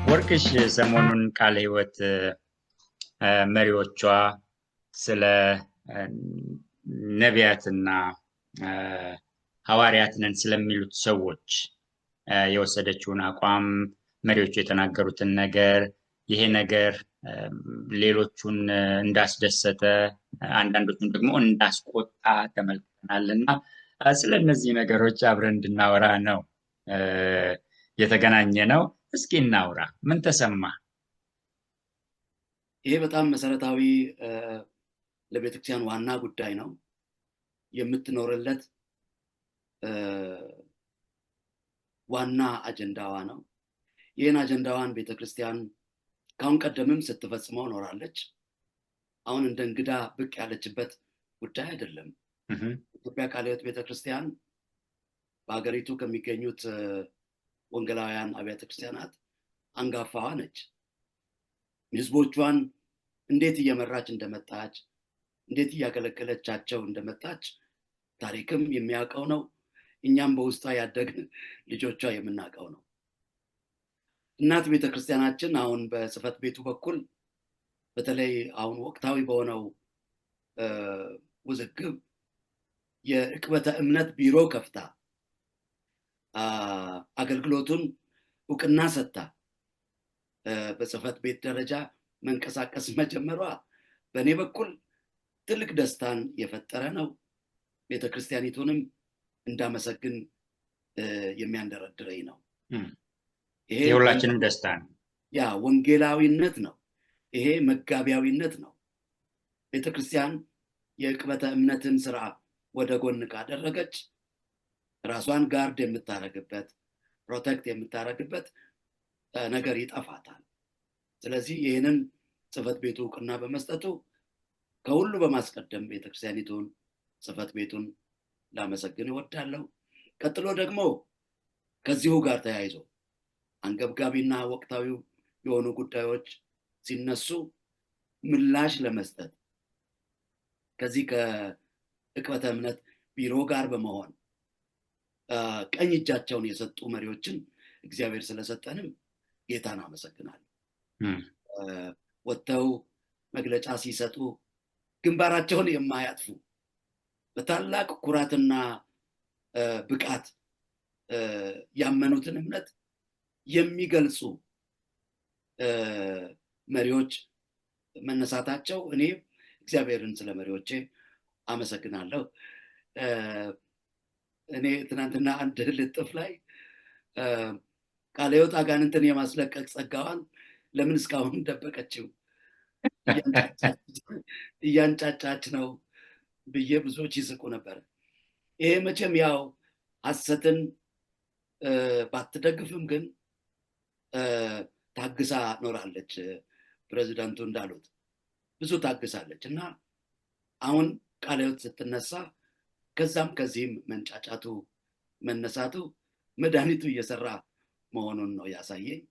ወርቅሽ ሰሞኑን ቃለ ሕይወት መሪዎቿ ስለ ነቢያትና ሐዋርያት ነን ስለሚሉት ሰዎች የወሰደችውን አቋም፣ መሪዎቹ የተናገሩትን ነገር፣ ይሄ ነገር ሌሎቹን እንዳስደሰተ አንዳንዶቹን ደግሞ እንዳስቆጣ ተመልክተናል እና ስለ እነዚህ ነገሮች አብረን እንድናወራ ነው የተገናኘ ነው። እስኪ እናውራ። ምን ተሰማ? ይሄ በጣም መሰረታዊ ለቤተክርስቲያን ዋና ጉዳይ ነው። የምትኖርለት ዋና አጀንዳዋ ነው። ይህን አጀንዳዋን ቤተክርስቲያን ካሁን ቀደምም ስትፈጽመው ኖራለች። አሁን እንደ እንግዳ ብቅ ያለችበት ጉዳይ አይደለም። ኢትዮጵያ ቃለ ሕይወት ቤተክርስቲያን በሀገሪቱ ከሚገኙት ወንጌላውያን አብያተ ክርስቲያናት አንጋፋዋ ነች። ህዝቦቿን እንዴት እየመራች እንደመጣች፣ እንዴት እያገለገለቻቸው እንደመጣች ታሪክም የሚያውቀው ነው። እኛም በውስጧ ያደግን ልጆቿ የምናውቀው ነው። እናት ቤተክርስቲያናችን አሁን በጽሕፈት ቤቱ በኩል በተለይ አሁን ወቅታዊ በሆነው ውዝግብ የዕቅበተ እምነት ቢሮ ከፍታ አገልግሎቱን እውቅና ሰጥታ በጽሕፈት ቤት ደረጃ መንቀሳቀስ መጀመሯ በእኔ በኩል ትልቅ ደስታን የፈጠረ ነው። ቤተክርስቲያኒቱንም እንዳመሰግን የሚያንደረድረኝ ነው። ይሄ የሁላችንም ደስታ ነው። ያ ወንጌላዊነት ነው። ይሄ መጋቢያዊነት ነው። ቤተክርስቲያን የዕቅበተ እምነትን ስራ ወደ ጎን ካደረገች ራሷን ጋርድ የምታረግበት ፕሮቴክት የምታረግበት ነገር ይጠፋታል። ስለዚህ ይህንን ጽሕፈት ቤቱ እውቅና በመስጠቱ ከሁሉ በማስቀደም ቤተክርስቲያኒቱን ጽሕፈት ቤቱን ላመሰግን እወዳለሁ። ቀጥሎ ደግሞ ከዚሁ ጋር ተያይዞ አንገብጋቢና ወቅታዊ የሆኑ ጉዳዮች ሲነሱ ምላሽ ለመስጠት ከዚህ ከዕቅበተ እምነት ቢሮ ጋር በመሆን ቀኝ እጃቸውን የሰጡ መሪዎችን እግዚአብሔር ስለሰጠንም ጌታን አመሰግናለሁ። ወጥተው መግለጫ ሲሰጡ ግንባራቸውን የማያጥፉ በታላቅ ኩራትና ብቃት ያመኑትን እምነት የሚገልጹ መሪዎች መነሳታቸው እኔ እግዚአብሔርን ስለ መሪዎቼ አመሰግናለሁ። እኔ ትናንትና አንድ ልጥፍ ላይ ቃለ ሕይወት አጋንንትን የማስለቀቅ ጸጋዋን ለምን እስካሁን ደበቀችው እያንጫጫች ነው ብዬ ብዙዎች ይስቁ ነበር። ይሄ መቼም ያው ሐሰትን ባትደግፍም ግን ታግሳ ኖራለች። ፕሬዚዳንቱ እንዳሉት ብዙ ታግሳለች እና አሁን ቃለ ሕይወት ስትነሳ ከዛም ከዚህም መንጫጫቱ መነሳቱ መድኃኒቱ እየሰራ መሆኑን ነው ያሳየኝ።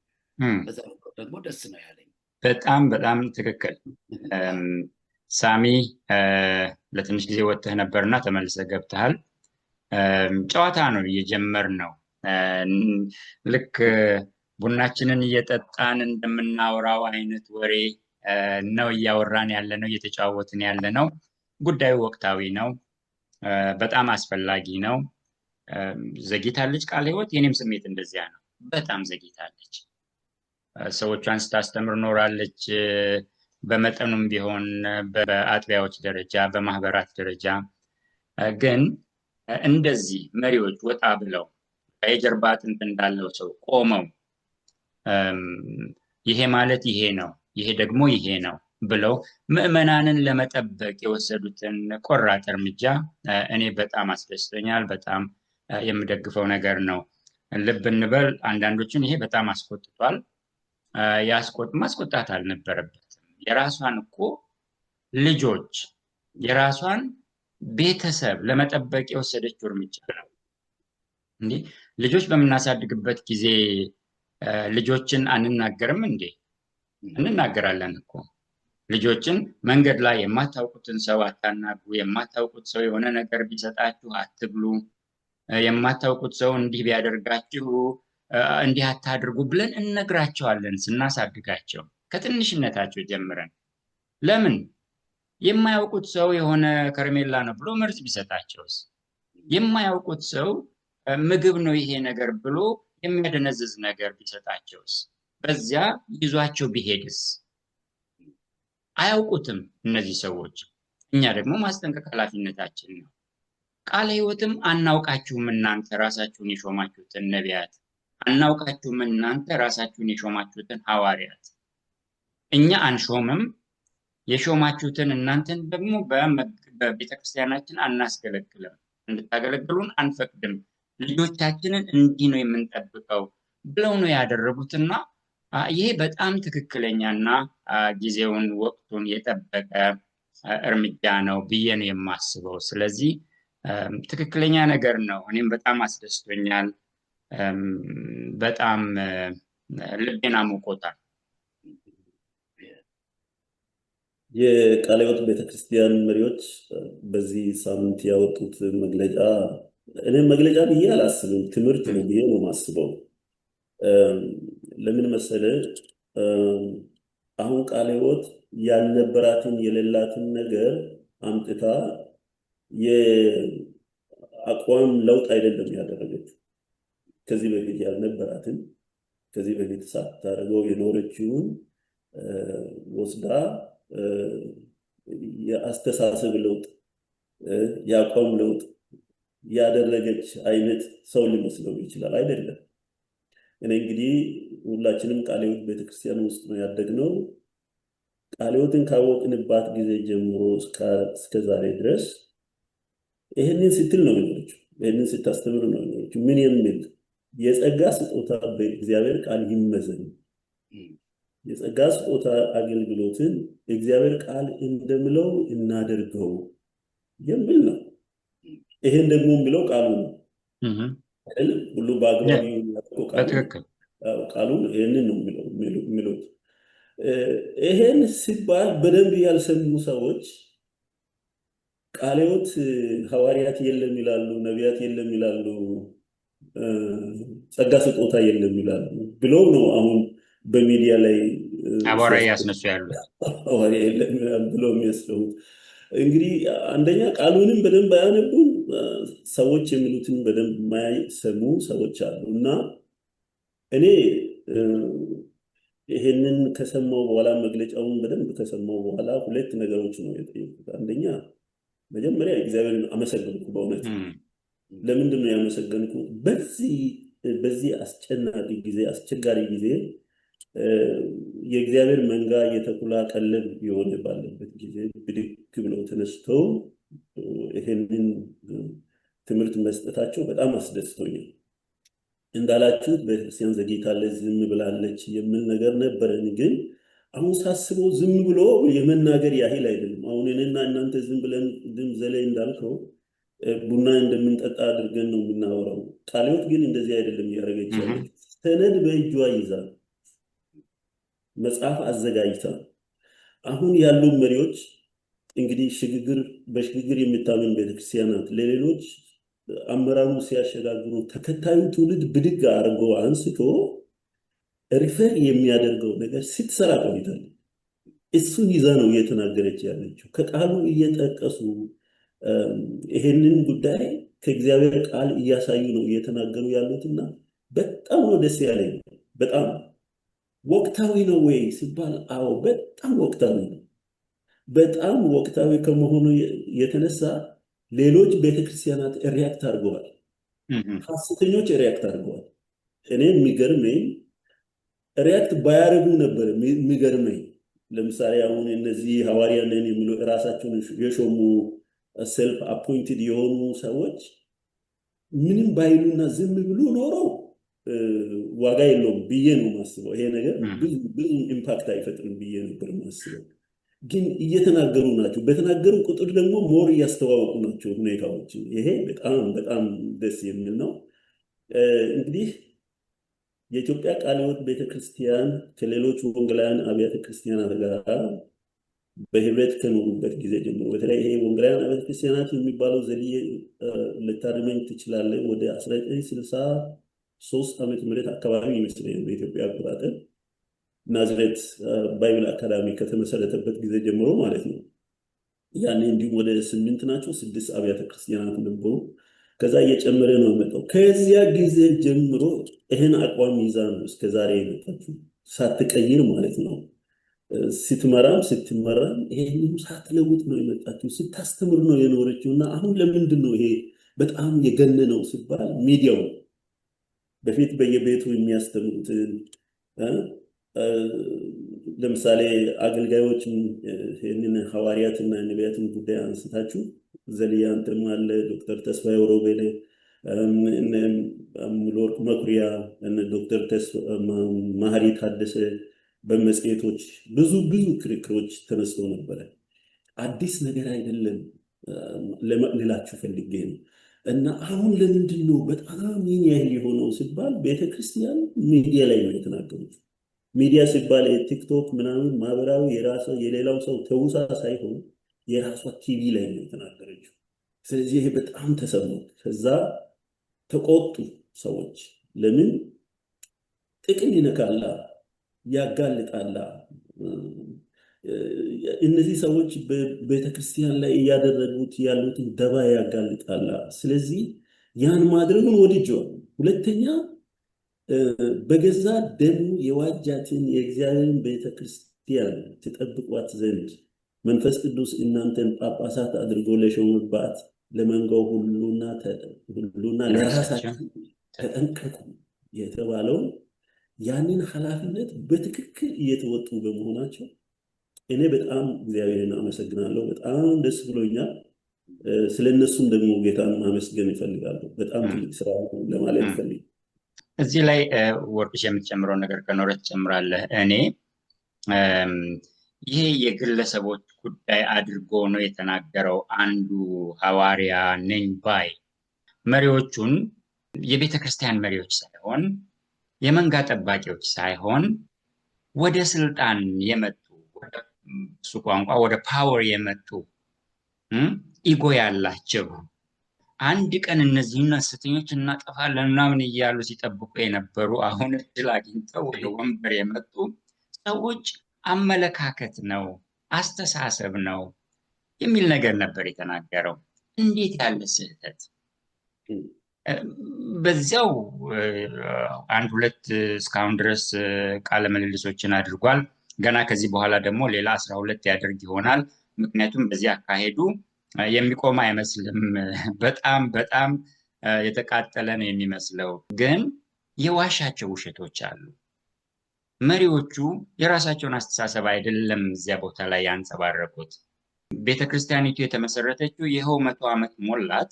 በዛ ደግሞ ደስ ነው ያለኝ። በጣም በጣም ትክክል። ሳሚ ለትንሽ ጊዜ ወጥተህ ነበርና ተመልሰህ ገብተሃል። ጨዋታ ነው እየጀመርነው። ልክ ቡናችንን እየጠጣን እንደምናወራው አይነት ወሬ ነው እያወራን ያለ ነው፣ እየተጫወትን ያለ ነው። ጉዳዩ ወቅታዊ ነው፣ በጣም አስፈላጊ ነው። ዘግይታለች ቃለ ሕይወት። የኔም ስሜት እንደዚያ ነው። በጣም ዘግይታለች። ሰዎቿን ስታስተምር ኖራለች። በመጠኑም ቢሆን በአጥቢያዎች ደረጃ በማህበራት ደረጃ ግን እንደዚህ መሪዎች ወጣ ብለው የጀርባ አጥንት እንዳለው ሰው ቆመው ይሄ ማለት ይሄ ነው፣ ይሄ ደግሞ ይሄ ነው ብለው ምዕመናንን ለመጠበቅ የወሰዱትን ቆራጥ እርምጃ እኔ በጣም አስደስቶኛል። በጣም የምደግፈው ነገር ነው። ልብ እንበል፣ አንዳንዶችን ይሄ በጣም አስቆጥቷል። ማስቆጣት አልነበረበትም። የራሷን እኮ ልጆች የራሷን ቤተሰብ ለመጠበቅ የወሰደችው እርምጃ ነው። እንዲህ ልጆች በምናሳድግበት ጊዜ ልጆችን አንናገርም እንዴ? እንናገራለን እኮ። ልጆችን መንገድ ላይ የማታውቁትን ሰው አታናግሩ፣ የማታውቁት ሰው የሆነ ነገር ቢሰጣችሁ አትብሉ፣ የማታውቁት ሰው እንዲህ ቢያደርጋችሁ እንዲህ አታድርጉ ብለን እንነግራቸዋለን ስናሳድጋቸው ከትንሽነታቸው ጀምረን። ለምን የማያውቁት ሰው የሆነ ከረሜላ ነው ብሎ መርዝ ቢሰጣቸውስ? የማያውቁት ሰው ምግብ ነው ይሄ ነገር ብሎ የሚያደነዝዝ ነገር ቢሰጣቸውስ? በዚያ ይዟቸው ቢሄድስ? አያውቁትም እነዚህ ሰዎች። እኛ ደግሞ ማስጠንቀቅ ኃላፊነታችን ነው። ቃለ ሕይወትም አናውቃችሁም እናንተ ራሳችሁን የሾማችሁትን ነቢያት፣ አናውቃችሁም እናንተ ራሳችሁን የሾማችሁትን ሐዋርያት። እኛ አንሾምም፣ የሾማችሁትን እናንተን ደግሞ በቤተ ክርስቲያናችን አናስገለግልም፣ እንድታገለግሉን አንፈቅድም፣ ልጆቻችንን እንዲህ ነው የምንጠብቀው ብለው ነው ያደረጉትና ይሄ በጣም ትክክለኛና ጊዜውን ወቅቱን የጠበቀ እርምጃ ነው ብዬ ነው የማስበው። ስለዚህ ትክክለኛ ነገር ነው። እኔም በጣም አስደስቶኛል። በጣም ልቤን አሞቆታል። የቃለ ሕይወት ቤተክርስቲያን መሪዎች በዚህ ሳምንት ያወጡት መግለጫ እኔም መግለጫ ብዬ አላስብም፣ ትምህርት ነው ብዬ ነው የማስበው። ለምን መሰለ? አሁን ቃለ ሕይወት ያልነበራትን የሌላትን ነገር አምጥታ የአቋም ለውጥ አይደለም ያደረገችው። ከዚህ በፊት ያልነበራትን ከዚህ በፊት ሳታደርገው የኖረችውን ወስዳ የአስተሳሰብ ለውጥ የአቋም ለውጥ ያደረገች አይነት ሰው ሊመስለው ይችላል። አይደለም። እኔ እንግዲህ ሁላችንም ቃለ ሕይወት ቤተክርስቲያን ውስጥ ነው ያደግነው። ቃለ ሕይወትን ካወቅንባት ጊዜ ጀምሮ እስከ ዛሬ ድረስ ይህንን ስትል ነው የኖረችው። ይህንን ስታስተምር ነው የኖረችው። ምን የሚል የጸጋ ስጦታ በእግዚአብሔር ቃል ይመዘን፣ የጸጋ ስጦታ አገልግሎትን እግዚአብሔር ቃል እንደምለው እናደርገው የሚል ነው። ይሄን ደግሞ የሚለው ቃሉ ነው። ሁሉ በአግባቡ የሚያውቀው ቃሉ ይሄንን ነው የሚሉት። ይሄን ሲባል በደንብ ያልሰሙ ሰዎች ቃለ ሕይወት ሐዋርያት የለም ይላሉ፣ ነቢያት የለም ይላሉ፣ ጸጋ ስጦታ የለም ይላሉ ብለው ነው አሁን በሚዲያ ላይ አቧራ እያስነሱ ያሉ ሐዋርያ የለም ብለው የሚያስሉት። እንግዲህ አንደኛ ቃሉንም በደንብ አያነቡም፣ ሰዎች የሚሉትን በደንብ የማይሰሙ ሰዎች አሉ። እና እኔ ይሄንን ከሰማው በኋላ መግለጫውን በደንብ ከሰማው በኋላ ሁለት ነገሮች ነው የጠየቁት። አንደኛ መጀመሪያ እግዚአብሔርን አመሰግንኩ። በእውነት ለምንድን ነው ያመሰገንኩት? በዚህ አስጨናቂ ጊዜ፣ አስቸጋሪ ጊዜ የእግዚአብሔር መንጋ የተኩላ ቀለብ የሆነ ባለበት ጊዜ ብድግ ብለው ተነስተው ይሄንን ትምህርት መስጠታቸው በጣም አስደስቶኛል። እንዳላችሁት ቤተክርስቲያን ዘግይታለች፣ ዝም ብላለች የሚል ነገር ነበረን። ግን አሁን ሳስበው ዝም ብሎ የመናገር ያህል አይደለም። አሁን እኔና እናንተ ዝም ብለን ድም ዘላይ እንዳልከው ቡና እንደምንጠጣ አድርገን ነው የምናወራው። ቃለ ሕይወት ግን እንደዚህ አይደለም እያደረገች ያለች። ሰነድ በእጇ ይዛ መጽሐፍ አዘጋጅታ አሁን ያሉ መሪዎች እንግዲህ በሽግግር የምታምን ቤተክርስቲያናት ለሌሎች አመራሩ ሲያሸጋግሩ ተከታዩ ትውልድ ብድግ አድርጎ አንስቶ ሪፈር የሚያደርገው ነገር ስትሰራ ቆይታለች። እሱን ይዛ ነው እየተናገረች ያለችው። ከቃሉ እየጠቀሱ ይሄንን ጉዳይ ከእግዚአብሔር ቃል እያሳዩ ነው እየተናገሩ ያሉትና በጣም ነው ደስ ያለኝ። በጣም ወቅታዊ ነው ወይ ሲባል አዎ በጣም ወቅታዊ ነው። በጣም ወቅታዊ ከመሆኑ የተነሳ ሌሎች ቤተክርስቲያናት ሪያክት አድርገዋል። ሐሰተኞች ሪያክት አድርገዋል። እኔ የሚገርመኝ ሪያክት ባያደርጉ ነበር የሚገርመኝ። ለምሳሌ አሁን እነዚህ ሐዋርያ ነን የሚሉ ራሳቸውን የሾሙ ሰልፍ አፖይንትድ የሆኑ ሰዎች ምንም ባይሉና ዝም ብሎ ኖረው ዋጋ የለውም ብዬ ነው የማስበው። ይሄ ነገር ብዙ ኢምፓክት አይፈጥርም ብዬ ነበር የማስበው። ግን እየተናገሩ ናቸው። በተናገሩ ቁጥር ደግሞ ሞር እያስተዋወቁ ናቸው ሁኔታዎች። ይሄ በጣም በጣም ደስ የሚል ነው። እንግዲህ የኢትዮጵያ ቃለ ሕይወት ቤተክርስቲያን ከሌሎች ወንጌላውያን አብያተ ክርስቲያናት ጋር በህብረት ከኖሩበት ጊዜ ጀምሮ በተለይ ይሄ ወንጌላውያን አብያተ ክርስቲያናት የሚባለው ዘዴ ልታርመኝ ትችላለህ። ወደ 3 ዓመተ ምህረት አካባቢ ይመስለኛል በኢትዮጵያ አቆጣጠር ናዝሬት ባይብል አካዳሚ ከተመሰረተበት ጊዜ ጀምሮ ማለት ነው። ያኔ እንዲሁም ወደ 8 ናቸው 6 አብያተ ክርስቲያናት ነበሩ። ከዛ እየጨመረ ነው የመጣው። ከዚያ ጊዜ ጀምሮ ይህን አቋም ይዛ ነው እስከዛሬ የመጣችው ሳትቀይር ማለት ነው። ስትመራም ስትመራም ይሄንን ሳትለውጥ ነው የመጣችው። ስታስተምር ነው የኖረችው። እና አሁን ለምንድን ነው ይሄ በጣም የገነነው ሲባል ሚዲያው በፊት በየቤቱ የሚያስተምሩትን ለምሳሌ አገልጋዮች ይህንን ሐዋርያትና ነቢያትን ጉዳይ አንስታችሁ ዘልያ አንተም አለ፣ ዶክተር ተስፋዬ ሮቤሌ፣ ሙሉወርቅ መኩሪያ፣ ዶክተር ማህሪ ታደሰ በመጽሔቶች ብዙ ክርክሮች ተነስተው ነበረ። አዲስ ነገር አይደለም ልላችሁ ፈልጌ ነው። እና አሁን ለምንድን ነው በጣም ይህን ያህል የሆነው ሲባል ቤተክርስቲያን ሚዲያ ላይ ነው የተናገሩት። ሚዲያ ሲባል ቲክቶክ ምናምን ማህበራዊ የሌላው ሰው ተውሳ ሳይሆን የራሷ ቲቪ ላይ ነው የተናገረችው። ስለዚህ ይሄ በጣም ተሰማው። ከዛ ተቆጡ ሰዎች። ለምን ጥቅም ይነካላ፣ ያጋልጣላ። እነዚህ ሰዎች በቤተክርስቲያን ላይ እያደረጉት ያሉትን ደባ ያጋልጣላ። ስለዚህ ያን ማድረጉን ወድጀዋል። ሁለተኛ በገዛ ደሙ የዋጃትን የእግዚአብሔርን ቤተክርስቲያን ትጠብቋት ዘንድ መንፈስ ቅዱስ እናንተን ጳጳሳት አድርጎ ለሾመባት ለመንጋው ሁሉና ለራሳችሁ ተጠንቀቁ የተባለው ያንን ኃላፊነት በትክክል እየተወጡ በመሆናቸው እኔ በጣም እግዚአብሔርን አመሰግናለሁ። በጣም ደስ ብሎኛል። ስለነሱም ደግሞ ጌታን ማመስገን እፈልጋለሁ። በጣም ትልቅ ስራ ለማለት እፈልጋለሁ። እዚህ ላይ ወርቅሽ የምትጨምረው ነገር ከኖረ ትጨምራለህ። እኔ ይሄ የግለሰቦች ጉዳይ አድርጎ ነው የተናገረው። አንዱ ሐዋርያ ነኝ ባይ መሪዎቹን የቤተ ክርስቲያን መሪዎች ሳይሆን የመንጋ ጠባቂዎች ሳይሆን ወደ ስልጣን የመጡ እሱ ቋንቋ ወደ ፓወር የመጡ ኢጎ ያላቸው አንድ ቀን እነዚህን ሐሰተኞች እናጠፋለን ምናምን እያሉ ሲጠብቁ የነበሩ አሁን እድል አግኝተው ወደ ወንበር የመጡ ሰዎች አመለካከት ነው፣ አስተሳሰብ ነው የሚል ነገር ነበር የተናገረው። እንዴት ያለ ስህተት! በዚያው 1-2 እስካሁን ድረስ ቃለ ምልልሶችን አድርጓል። ገና ከዚህ በኋላ ደግሞ ሌላ 12 ያደርግ ይሆናል። ምክንያቱም በዚህ አካሄዱ የሚቆም አይመስልም። በጣም የተቃጠለ ነው የሚመስለው። ግን የዋሻቸው ውሸቶች አሉ። መሪዎቹ የራሳቸውን አስተሳሰብ አይደለም እዚያ ቦታ ላይ ያንጸባረቁት። ቤተክርስቲያኒቱ የተመሰረተችው ይኸው 100 ዓመት ሞላት።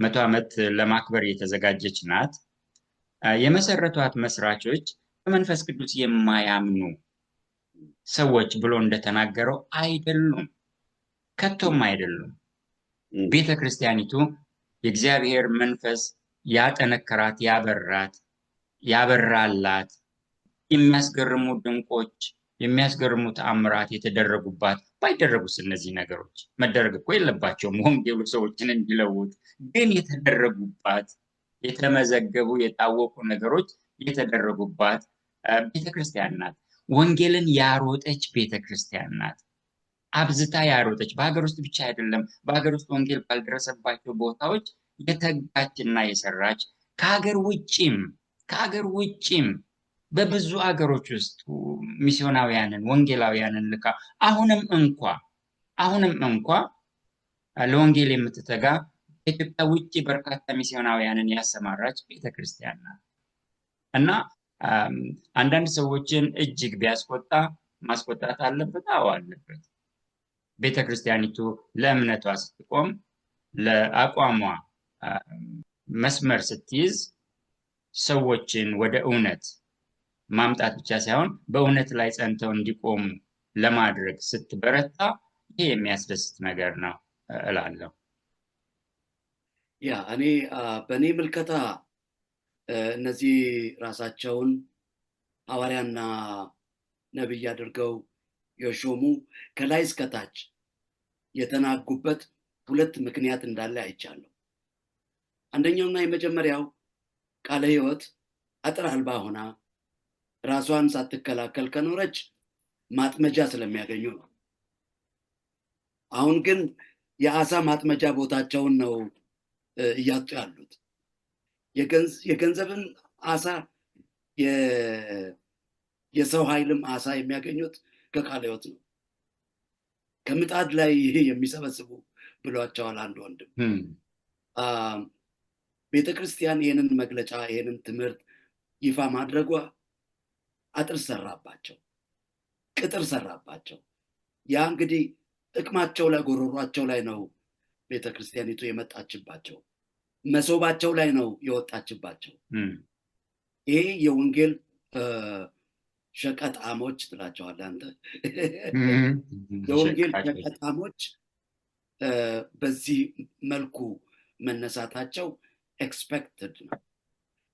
100 ዓመት ለማክበር የተዘጋጀች ናት። የመሰረቷት መስራቾች በመንፈስ ቅዱስ የማያምኑ ሰዎች ብሎ እንደተናገረው አይደሉም፣ ከቶም አይደሉም። ቤተክርስቲያኒቱ የእግዚአብሔር መንፈስ ያጠነከራት፣ ያበራላት፣ የሚያስገርሙ ድንቆች፣ የሚያስገርሙ ተአምራት የተደረጉባት። ባይደረጉስ እነዚህ ነገሮች መደረግ እኮ የለባቸውም ወንጌሉ ሰዎችን እንዲለውጥ። ግን የተደረጉባት፣ የተመዘገቡ የታወቁ ነገሮች የተደረጉባት ቤተክርስቲያን ናት። ወንጌልን ያሮጠች ቤተክርስቲያን ናት። አብዝታ ያሮጠች፣ በሀገር ውስጥ ብቻ አይደለም፣ በሀገር ውስጥ ወንጌል ባልደረሰባቸው ቦታዎች የተጋችና የሰራች፣ ከሀገር ውጭም በብዙ ሀገሮች ውስጥ ሚስዮናውያንን ወንጌላውያንን ልካ አሁንም እንኳ ለወንጌል የምትተጋ ከኢትዮጵያ ውጭ በርካታ ሚስዮናውያንን ያሰማራች ቤተክርስቲያን ናት። እና አንዳንድ ሰዎችን እጅግ ቢያስቆጣ ማስቆጣት አለበት። አዎ አለበት። ቤተክርስቲያኒቱ ለእምነቷ ስትቆም፣ ለአቋሟ መስመር ስትይዝ፣ ሰዎችን ወደ እውነት ማምጣት ብቻ ሳይሆን በእውነት ላይ ጸንተው እንዲቆሙ ለማድረግ ስትበረታ፣ ይሄ የሚያስደስት ነገር ነው እላለሁ። እኔ በእኔ ምልከታ እነዚህ ራሳቸውን ሐዋርያና ነቢይ አድርገው የሾሙ ከላይ እስከታች የተናጉበት 2 ምክንያት እንዳለ አይቻለሁ። አንደኛውና የመጀመሪያው ቃለ ሕይወት አጥር አልባ ሆና ራሷን ሳትከላከል ከኖረች ማጥመጃ ስለሚያገኙ ነው። አሁን ግን የአሳ ማጥመጃ ቦታቸውን ነው እያጡ ያሉት። የገንዘብም አሳ የሰው ኃይልም አሳ የሚያገኙት ከቃለ ሕይወት ነው። ከምጣድ ላይ የሚሰበስቡ ብሏቸዋል አንድ ወንድም። ቤተክርስቲያን ይህንን መግለጫ ይህንን ትምህርት ይፋ ማድረጓ አጥር ሰራባቸው፣ ቅጥር ሰራባቸው። ያ እንግዲህ ጥቅማቸው ላይ ጎሮሯቸው ላይ ነው ቤተክርስቲያኒቱ የመጣችባቸው፣ መሶባቸው ላይ ነው የወጣችባቸው። ይሄ የወንጌል ሸቀጣሞች ትላቸዋለህ አንተ። የወንጌል ሸቀጣሞች በዚህ መልኩ መነሳታቸው ኤክስፔክትድ ነው።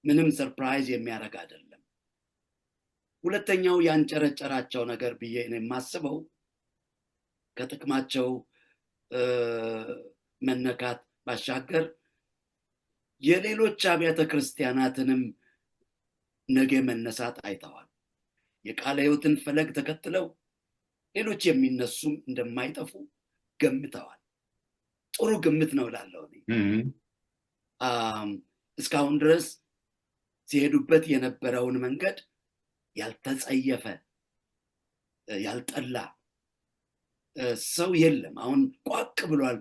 ምንም ሰርፕራይዝ የሚያደርግ አይደለም። ሁለተኛው ያንጨረጨራቸው ነገር ብዬ ነው የማስበው ከጥቅማቸው መነካት ባሻገር የሌሎች አብያተ ክርስቲያናትንም ነገ መነሳት አይተዋል። የቃለ ሕይወትን ፈለግ ተከትለው ሌሎች የሚነሱም እንደማይጠፉ ገምተዋል። ጥሩ ግምት ነው እላለሁ እኔ። እስካሁን ድረስ ሲሄዱበት የነበረውን መንገድ ያልተጸየፈ ያልጠላ ሰው የለም። አሁን ቋቅ ብሏል።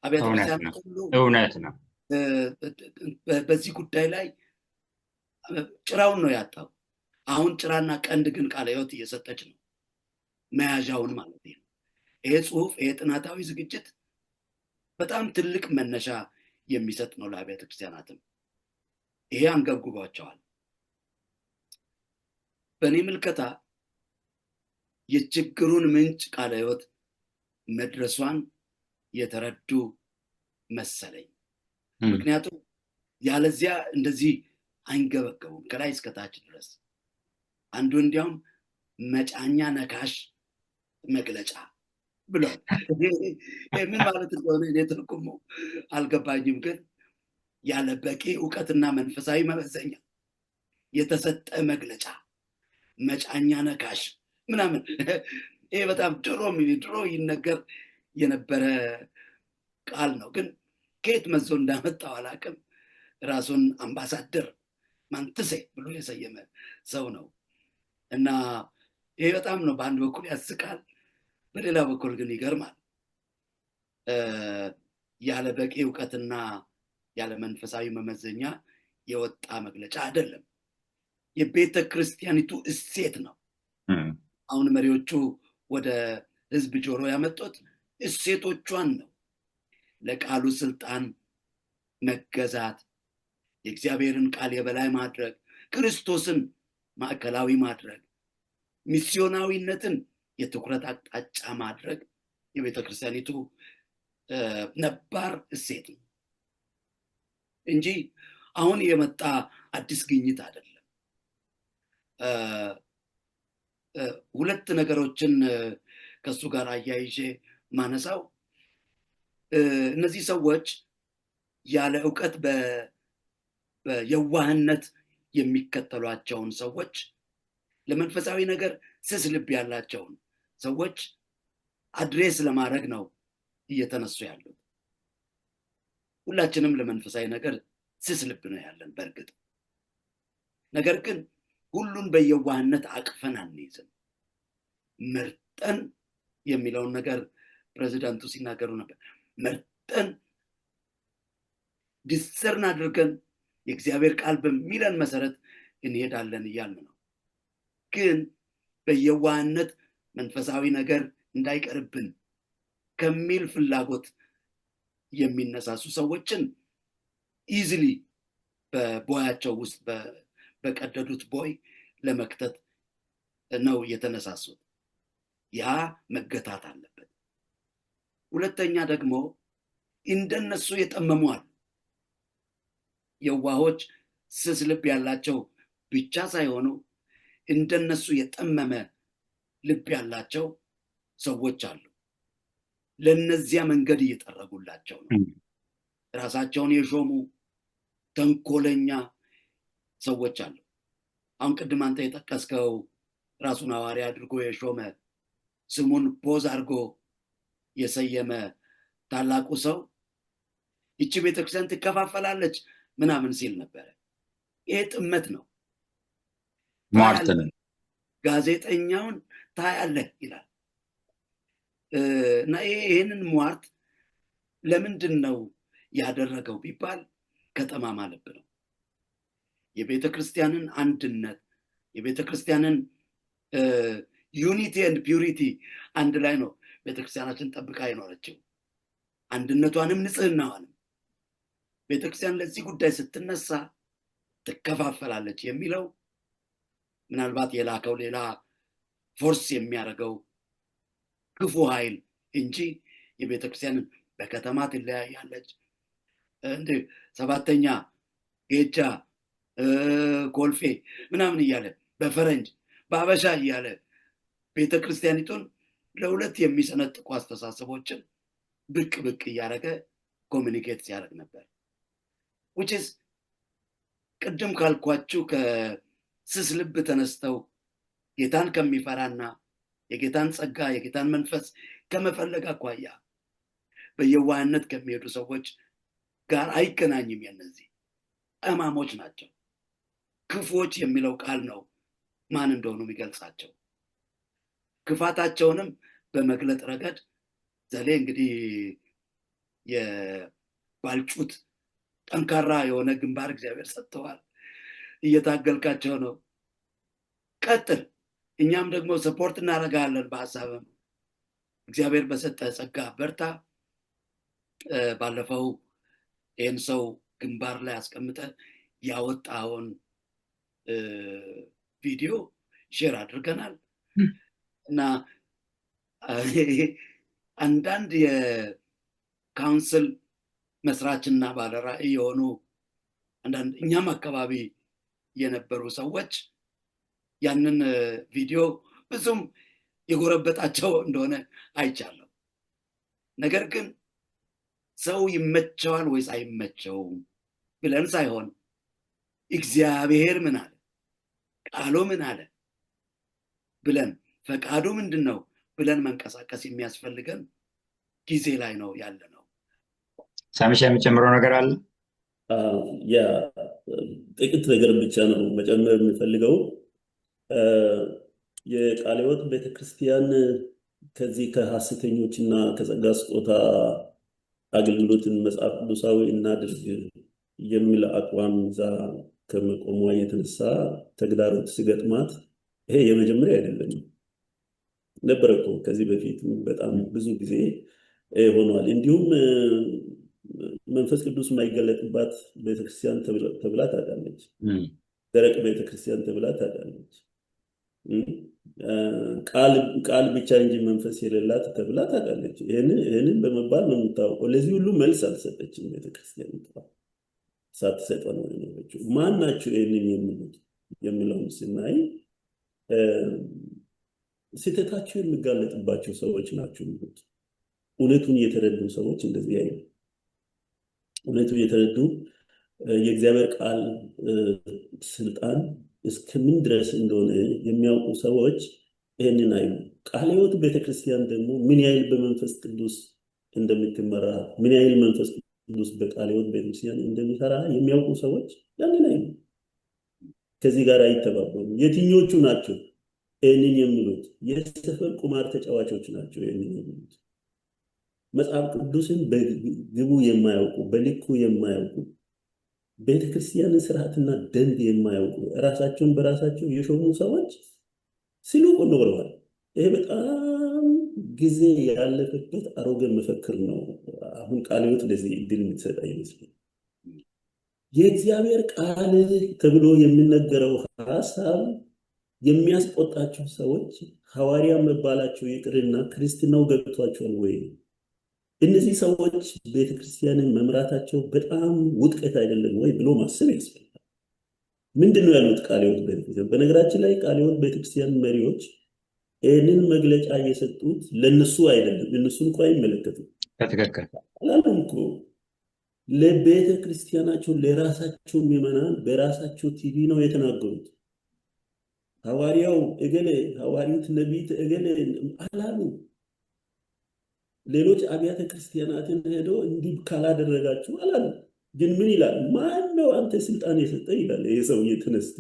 አብያተ ክርስቲያናት ሁሉ እውነት ነው። በዚህ ጉዳይ ላይ ጭራውን ነው ያጣው። አሁን ጭራና ቀንድ ግን ቃለ ሕይወት እየሰጠች ነው፣ መያዣውን ማለት ነው። ይሄ ጽሁፍ ይሄ ጥናታዊ ዝግጅት በጣም ትልቅ መነሻ የሚሰጥ ነው ለአብያተ ክርስቲያናትም። ይሄ አንገብግቧቸዋል። በእኔ ምልከታ የችግሩን ምንጭ ቃለ ሕይወት መድረሷን የተረዱ መሰለኝ። ምክንያቱም ያለዚያ እንደዚህ አይንገበገቡም ከላይ እስከታች ድረስ። አንዱ እንዲያውም መጫኛ ነካሽ መግለጫ ብሏል። ምን ማለት እንደሆነ እኔ ትርጉሙ አልገባኝም። ግን ያለ በቂ እውቀትና መንፈሳዊ መመዘኛ የተሰጠ መግለጫ መጫኛ ነካሽ ምናምን፣ ይሄ በጣም ድሮ ይነገር የነበረ ቃል ነው። ግን ከየት መዞ እንዳመጣው አላውቅም። ራሱን አምባሳደር ማንትሴ ብሎ የሰየመ ሰው ነው እና ይሄ በጣም ነው በአንድ በኩል ያስቃል፣ በሌላ በኩል ግን ይገርማል። ያለ በቂ እውቀትና ያለ መንፈሳዊ መመዘኛ የወጣ መግለጫ አይደለም። የቤተ ክርስቲያኒቱ እሴት ነው። አሁን መሪዎቹ ወደ ህዝብ ጆሮ ያመጡት እሴቶቿን ነው። ለቃሉ ስልጣን መገዛት፣ የእግዚአብሔርን ቃል የበላይ ማድረግ፣ ክርስቶስን ማዕከላዊ ማድረግ፣ ሚስዮናዊነትን የትኩረት አቅጣጫ ማድረግ የቤተ ክርስቲያኒቱ ነባር እሴት ነው እንጂ አሁን የመጣ አዲስ ግኝት አይደለም። ሁለት ነገሮችን ከሱ ጋር አያይዤ ማነሳው እነዚህ ሰዎች ያለ እውቀት በየዋህነት የሚከተሏቸውን ሰዎች፣ ለመንፈሳዊ ነገር ስስ ልብ ያላቸውን ሰዎች አድሬስ ለማድረግ ነው እየተነሱ ያሉት። ሁላችንም ለመንፈሳዊ ነገር ስስ ልብ ነው ያለን በእርግጥ። ነገር ግን ሁሉን በየዋህነት አቅፈን አንይዝም። መርጠን የሚለውን ነገር ፕሬዚዳንቱ ሲናገሩ ነበር። መርጠን ዲሰርን አድርገን የእግዚአብሔር ቃል በሚለን መሰረት እንሄዳለን እያልን ነው። ግን በየዋህነት መንፈሳዊ ነገር እንዳይቀርብን ከሚል ፍላጎት የሚነሳሱ ሰዎችን ኢዝሊ በቦያቸው ውስጥ በቀደዱት ቦይ ለመክተት ነው የተነሳሱት። ያ መገታት አለበት። ሁለተኛ ደግሞ እንደነሱ የጠመሙ አሉ። የዋሆች ስስ ልብ ያላቸው ብቻ ሳይሆኑ እንደነሱ የጠመመ ልብ ያላቸው ሰዎች አሉ። ለነዚያ መንገድ እየጠረጉላቸው ነው። ራሳቸውን የሾሙ ተንኮለኛ፣ ሰዎች አሉ። አሁን ቅድም አንተ የጠቀስከው ራሱን ሐዋርያ አድርጎ የሾመ ስሙን ፖዝ አድርጎ የሰየመ ታላቁ ሰው ይቺ ቤተክርስቲያን ትከፋፈላለች ምናምን ሲል ነበረ። ይሄ ጥመት ነው። ሟርት ነው። ጋዜጠኛውን ታያለህ ይላል እና ይህንን ሟርት ለምንድን ነው ያደረገው ቢባል ከጠማማ ልብ ነው። የቤተ ክርስቲያንን አንድነት፣ የቤተ ክርስቲያንን ዩኒቲ ኤንድ ፒዩሪቲ አንድ ላይ ነው ቤተክርስቲያናችን ጠብቃ የኖረችው፣ አንድነቷንም ንጽህናዋንም። ቤተክርስቲያን ለዚህ ጉዳይ ስትነሳ ትከፋፈላለች የሚለው ምናልባት የላከው ሌላ ፎርስ የሚያደርገው ክፉ ኃይል እንጂ የቤተክርስቲያንን በከተማ ትለያያለች፣ እንደ ሰባተኛ ጌጃ ኮልፌ ምናምን እያለ በፈረንጅ በአበሻ እያለ ቤተክርስቲያኒቱን ለሁለት የሚሰነጥቁ አስተሳሰቦችን ብቅ ብቅ እያደረገ ኮሚኒኬት ሲያደርግ ነበር። which is ቅድም ካልኳችሁ ከስስ ልብ ተነስተው ጌታን ከሚፈራና የጌታን ጸጋ የጌታን መንፈስ ከመፈለግ አኳያ በየዋህነት ከሚሄዱ ሰዎች ጋር አይገናኝም። የነዚህ ጠማሞች ናቸው። ክፉዎች የሚለው ቃል ነው ማን እንደሆኑ የሚገልጻቸው። ክፋታቸውንም በመግለጥ ረገድ ዘሌ እንግዲህ የባልጩት ጠንካራ የሆነ ግንባር እግዚአብሔር ሰጥተዋል። እየታገልካቸው ነው፣ ቀጥል። እኛም ደግሞ ሰፖርት እናደርጋለን በሐሳብም። እግዚአብሔር በሰጠ ጸጋ በርታ። ባለፈው ይህን ሰው ግንባር ላይ አስቀምጠ ያወጣውን ቪዲዮ ሼር አድርገናል እና አንዳንድ የካውንስል መስራችና ባለራዕይ የሆኑ አንዳንድ እኛም አካባቢ የነበሩ ሰዎች ያንን ቪዲዮ ብዙም የጎረበጣቸው እንደሆነ አይቻለሁ። ነገር ግን ሰው ይመቸዋል ወይስ አይመቸውም ብለን ሳይሆን እግዚአብሔር ምን አለ፣ ቃሉ ምን አለ ብለን ፈቃዱ ምንድን ነው ብለን መንቀሳቀስ የሚያስፈልገን ጊዜ ላይ ነው ያለ ነው። ሳሚሻ የሚጨምረው ነገር አለ? ያ ጥቂት ነገር ብቻ ነው መጨመር የሚፈልገው። የቃለ ሕይወት ቤተክርስቲያን ከዚህ ከሐሰተኞችና ከጸጋ ስጦታ አገልግሎትን መጽሐፍ ቅዱሳዊ እናድርግ የሚል አቋም ይዛ ከመቆሟ የተነሳ ተግዳሮት ሲገጥማት ይሄ የመጀመሪያ አይደለም፣ ነበረ እኮ ከዚህ በፊት በጣም ብዙ ጊዜ ሆኗል። እንዲሁም መንፈስ ቅዱስ የማይገለጥባት ቤተክርስቲያን ተብላ ታውቃለች። ደረቅ ቤተክርስቲያን ተብላ ታውቃለች። ቃል ብቻ እንጂ መንፈስ የሌላት ተብላ ታውቃለች። ይህንን በመባል ነው የምታወቀው። ለዚህ ሁሉ መልስ አልሰጠችም ቤተክርስቲያን። ሳትሰጠ ነው የኖረችው። ማን ናቸው ይህንን የሚሉት የሚለውን ስናይ ስህተታቸው የሚጋለጥባቸው ሰዎች ናቸው የሚሉት። እውነቱን የተረዱ ሰዎች እንደዚህ አይሉ። እውነቱን የተረዱ የእግዚአብሔር ቃል ስልጣን እስከምን ድረስ እንደሆነ የሚያውቁ ሰዎች ይህንን አይሉ። ቃለ ሕይወት ቤተክርስቲያን ደግሞ ምን ያህል በመንፈስ ቅዱስ እንደምትመራ፣ ምን ያህል መንፈስ ቅዱስ በቃለ ሕይወት ቤተክርስቲያን እንደሚሰራ የሚያውቁ ሰዎች ያንን አይሉ። ከዚህ ጋር አይተባበሩ። የትኞቹ ናቸው ይህንን የሚሉት? የሰፈር ቁማር ተጫዋቾች ናቸው ይህንን የሚሉት። መጽሐፍ ቅዱስን በግቡ የማያውቁ፣ በልኩ የማያውቁ፣ ቤተክርስቲያንን ስርዓትና ደንብ የማያውቁ፣ ራሳቸውን በራሳቸው የሾሙ ሰዎች ሲሉ ኖረዋል። ይሄ በጣም ጊዜ ያለፈበት አሮጌ መፈክር ነው። አሁን ቃለ ሕይወት ለዚህ እድል የምትሰጥ አይመስልም። የእግዚአብሔር ቃል ተብሎ የሚነገረው ሀሳብ የሚያስቆጣቸው ሰዎች ሐዋርያ መባላቸው ይቅርና ክርስትናው ገብቷቸዋል ወይ? እነዚህ ሰዎች ቤተክርስቲያንን መምራታቸው በጣም ውድቀት አይደለም ወይ ብሎ ማሰብ ያስፈልጋል። ምንድን ነው ያሉት ቃለ ሕይወት ቤተክርስቲያን? በነገራችን ላይ ቃለ ሕይወት ቤተክርስቲያን መሪዎች ይህንን መግለጫ እየሰጡት ለነሱ አይደለም፣ እነሱን እንኳን አይመለከቱም። በትክክል አላለም እኮ ለቤተ ክርስቲያናቸው ለራሳቸው ምዕመናን በራሳቸው ቲቪ ነው የተናገሩት። ሐዋርያው እገሌ ሐዋርያት ነቢይ እገሌ አላሉ። ሌሎች አብያተ ክርስቲያናትን ሄደው እንዲህ ካላደረጋችሁ አላሉ። ግን ምን ይላል? ማን ነው አንተ ስልጣን የሰጠ ይላል። ይሄ ሰውዬ ተነስቶ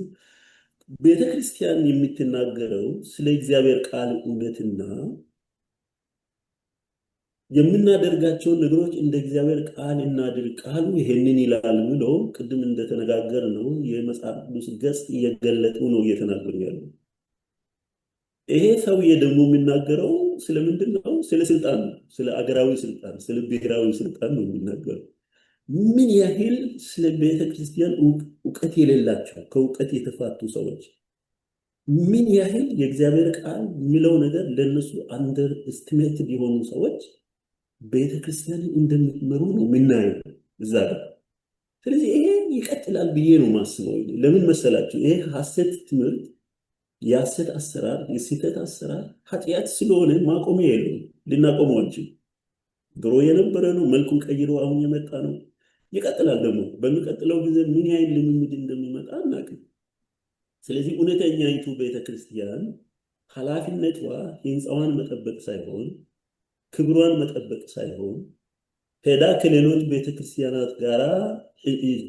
ቤተ ክርስቲያን የምትናገረው ስለ እግዚአብሔር ቃል እውነትና የምናደርጋቸውን ነገሮች እንደ እግዚአብሔር ቃል እናድርግ፣ ቃሉ ይሄንን ይላል ብሎ ቅድም እንደተነጋገር ነው የመጽሐፍ ቅዱስ ገጽ እየገለጡ ነው እየተናገሩ ያለው። ይሄ ሰውዬ ደግሞ የሚናገረው ስለምንድን ነው? ስለ ስልጣን ነው። ስለ አገራዊ ስልጣን፣ ስለ ብሔራዊ ስልጣን ነው የሚናገረው። ምን ያህል ስለ ቤተ ክርስቲያን እውቀት የሌላቸው ከእውቀት የተፋቱ ሰዎች ምን ያህል የእግዚአብሔር ቃል የሚለው ነገር ለነሱ አንደር ኤስቲሜትድ የሆኑ ሰዎች ቤተ ክርስቲያንን እንደሚመሩ ነው የምናየው እዛ ጋር። ስለዚህ ይሄ ይቀጥላል ብዬ ነው ማስበው። ለምን መሰላችሁ? ይሄ ሐሰት ትምህርት፣ የሐሰት አሰራር፣ የስህተት አሰራር ኃጢአት ስለሆነ ማቆሚያ የለውም። ልናቆመው አንችልም። ድሮ የነበረ ነው፣ መልኩን ቀይሮ አሁን የመጣ ነው። ይቀጥላል ደግሞ በሚቀጥለው ጊዜ ምን ያህል ልምምድ እንደሚመጣ አናውቅም። ስለዚህ እውነተኛይቱ ቤተክርስቲያን ኃላፊነቷ ህንፃዋን መጠበቅ ሳይሆን ክብሯን መጠበቅ ሳይሆን ሄዳ ከሌሎች ቤተክርስቲያናት ጋር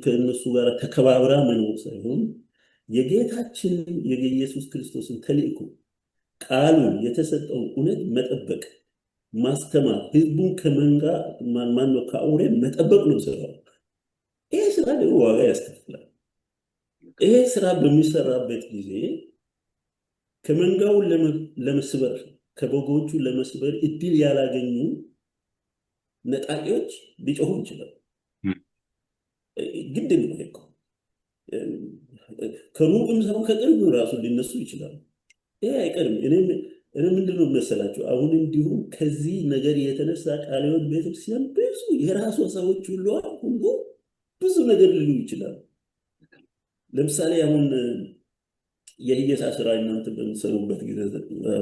ከእነሱ ጋር ተከባብራ መኖር ሳይሆን የጌታችን የኢየሱስ ክርስቶስን ተልእኮ ቃሉን የተሰጠውን እውነት መጠበቅ፣ ማስተማር፣ ህዝቡን ከመንጋ ማነው ከአውሬ መጠበቅ ነው ስራው። ይሄ ስራ ደግሞ ዋጋ ያስከፍላል። ይሄ ስራ በሚሰራበት ጊዜ ከመንጋውን ለመስበር ከበጎቹ ለመስበር እድል ያላገኙ ነጣቂዎች ሊጮሁ ይችላል። ግድ ነው እኮ ከሩቅም ሰው ከቅርብ ራሱ ሊነሱ ይችላሉ። ይሄ አይቀርም። እኔ ምንድነው መሰላችሁ አሁን እንዲሁም ከዚህ ነገር የተነሳ ቃለ ሕይወት ቤተክርስቲያን ብዙ የራሷ ሰዎች ሁሉ ብዙ ነገር ሊሉ ይችላሉ። ለምሳሌ አሁን የኢየሱስ ስራ እናንተ በምትሰሩበት ጊዜ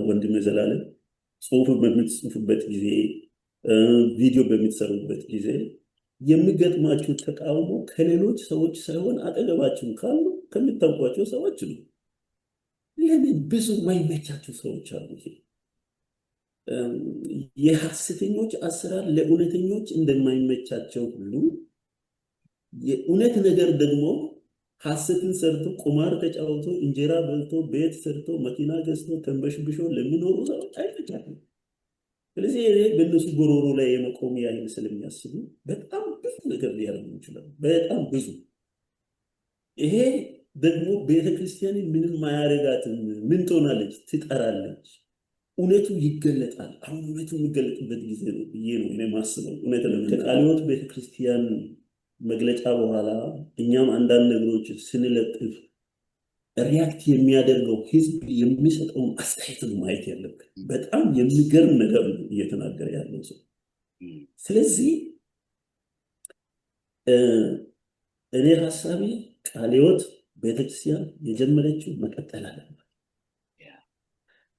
ወንድም ዘላለም ጽሁፍ በምትጽፉበት ጊዜ ቪዲዮ በምትሰሩበት ጊዜ የሚገጥማችሁ ተቃውሞ ከሌሎች ሰዎች ሳይሆን አጠገባችሁ ካሉ ከሚታውቋቸው ሰዎች ነው። ለምን ብዙ ማይመቻችሁ ሰዎች አሉ። የሐሰተኞች አሰራር ለእውነተኞች እንደማይመቻቸው ሁሉ የእውነት ነገር ደግሞ ሐሰትን ሰርቶ ቁማር ተጫውቶ እንጀራ በልቶ ቤት ሰርቶ መኪና ገዝቶ ተንበሽብሾ ለሚኖሩ ሰዎች አይመቻቸውም። ስለዚህ በእነሱ ጎሮሮ ላይ የመቆም ያህል ስለሚያስቡ በጣም ብዙ ነገር ሊያደርጉ ይችላሉ። በጣም ብዙ። ይሄ ደግሞ ቤተክርስቲያንን ምንም አያደርጋትም። ምን ትሆናለች? ትጠራለች። እውነቱ ይገለጣል። አሁን እውነቱ የሚገለጥበት ጊዜ ነው ብዬ ነው እኔ የማስበው። እውነት ነው። ከቃለ ሕይወት ቤተክርስቲያን መግለጫ በኋላ እኛም አንዳንድ ነገሮች ስንለጥፍ ሪያክት የሚያደርገው ህዝብ የሚሰጠውን አስተያየት ነው ማየት ያለብን። በጣም የሚገርም ነገር ነው እየተናገረ ያለው ሰው። ስለዚህ እኔ ሀሳቤ ቃለ ሕይወት ቤተክርስቲያን የጀመረችው መቀጠል አለበት።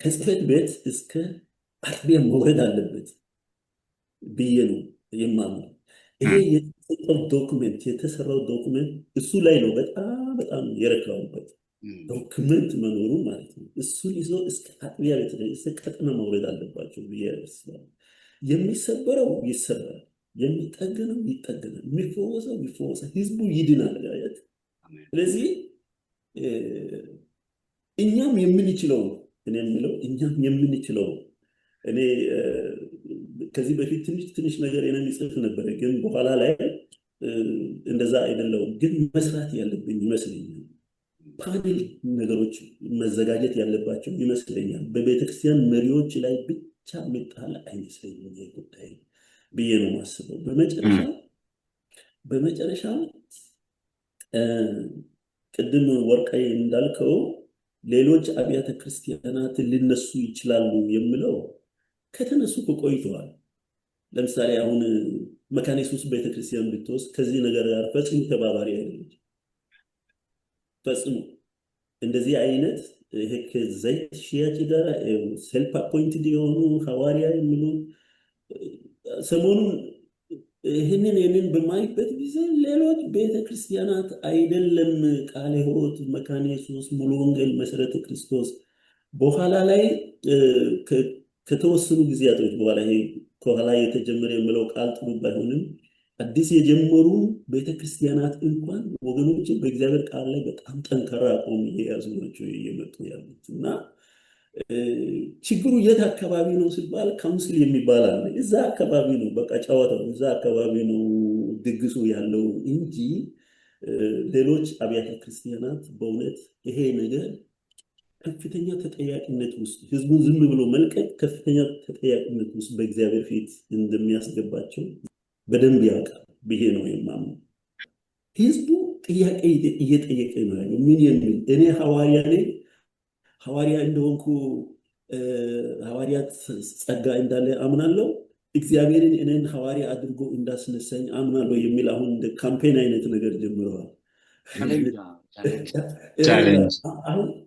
ከጽሕፈት ቤት እስከ አጥቢያ መውረድ አለበት ብዬ ነው የማምነው። ይሄ የተሰራው ዶክመንት እሱ ላይ ነው በጣም የረካውበት ዶክመንት መኖሩ ማለት ነው። እሱን ይዞ እስከ አጥቢያ ቤት እስከ ቀጠና መውረድ አለባቸው ብዬ አስባለሁ። የሚሰበረው ይሰበራል፣ የሚጠገነው ይጠገናል፣ የሚፈወሰው ይፈወሳል፣ ህዝቡ ይድናል። ስለዚህ እኛም የምንችለው እኔ የምለው እኛም የምንችለው እኔ ከዚህ በፊት ትንሽ ነገር የሚጽፍ ነበር፣ ግን በኋላ ላይ እንደዛ አይደለም። ግን መስራት ያለብኝ ይመስለኛል። ፓኔል ነገሮች መዘጋጀት ያለባቸው ይመስለኛል። በቤተክርስቲያን መሪዎች ላይ ብቻ መጣል አይመስለኝም ይሄ ጉዳይ ብዬ ነው የማስበው። በመጨረሻ ቅድም ወርቃይ እንዳልከው ሌሎች አብያተ ክርስቲያናት ሊነሱ ይችላሉ የሚለው ከተነሱ ቆይተዋል። ለምሳሌ አሁን መካነ ኢየሱስ ቤተክርስቲያን ብትወስድ ከዚህ ነገር ጋር ፈጽሞ ተባባሪ አይደለች። ፈጽሞ እንደዚህ አይነት ይሄ ከዘይት ሽያጭ ጋር ሴልፍ አፖይንትድ የሆኑ ሐዋርያ የሚሉ ሰሞኑን ይህንን በማይበት ጊዜ ሌሎች ቤተክርስቲያናት አይደለም ቃለ ሕይወት፣ መካነ ኢየሱስ፣ ሙሉ ወንጌል፣ መሰረተ ክርስቶስ በኋላ ላይ ከተወሰኑ ጊዜያቶች በኋላ ይሄ ከኋላ የተጀመረ የምለው ቃል ጥሩ ባይሆንም አዲስ የጀመሩ ቤተክርስቲያናት እንኳን ወገኖችን በእግዚአብሔር ቃል ላይ በጣም ጠንካራ አቋም እየያዙ ናቸው እየመጡ ያሉት እና ችግሩ የት አካባቢ ነው ሲባል ካውንስል የሚባል አለ። እዛ አካባቢ ነው በቃ ጨዋታው፣ እዛ አካባቢ ነው ድግሱ ያለው እንጂ ሌሎች አብያተ ክርስቲያናት በእውነት ይሄ ነገር ከፍተኛ ተጠያቂነት ውስጥ ህዝቡን ዝም ብሎ መልቀቅ ከፍተኛ ተጠያቂነት ውስጥ በእግዚአብሔር ፊት እንደሚያስገባቸው በደንብ ያውቃል ብዬ ነው የማምነው። ህዝቡ ጥያቄ እየጠየቀ ነው ያለው። ምን የሚል እኔ ሐዋርያ ነኝ፣ ሐዋርያ እንደሆንኩ ሐዋርያት ጸጋ እንዳለ አምናለሁ፣ እግዚአብሔርን እኔን ሐዋርያ አድርጎ እንዳስነሳኝ አምናለሁ የሚል አሁን እንደ ካምፔን አይነት ነገር ጀምረዋል።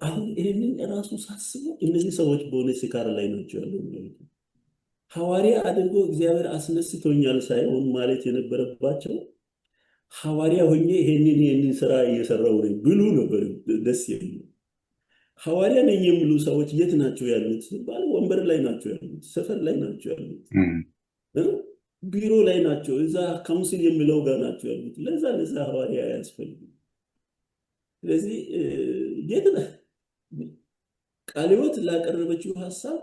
አሁን ይህንን ራሱ ሳስበው እነዚህ ሰዎች በሆነ ስካር ላይ ናቸው ያለው። ሐዋርያ አድርጎ እግዚአብሔር አስነስቶኛል ሳይሆን ማለት የነበረባቸው ሐዋርያ ሆኜ ይህንን ስራ እየሰራው ነኝ ብሉ ነበር ደስ የሚል። ሐዋርያ ነኝ የሚሉ ሰዎች የት ናቸው ያሉት ሲባል ወንበር ላይ ናቸው ያሉት፣ ሰፈር ላይ ናቸው ያሉት፣ ቢሮ ላይ ናቸው፣ እዛ ካውንስል የሚለው ጋር ናቸው ያሉት። ለዛ ሐዋርያ አያስፈልግም። ስለዚህ ቃለ ሕይወት ላቀረበችው ሐሳብ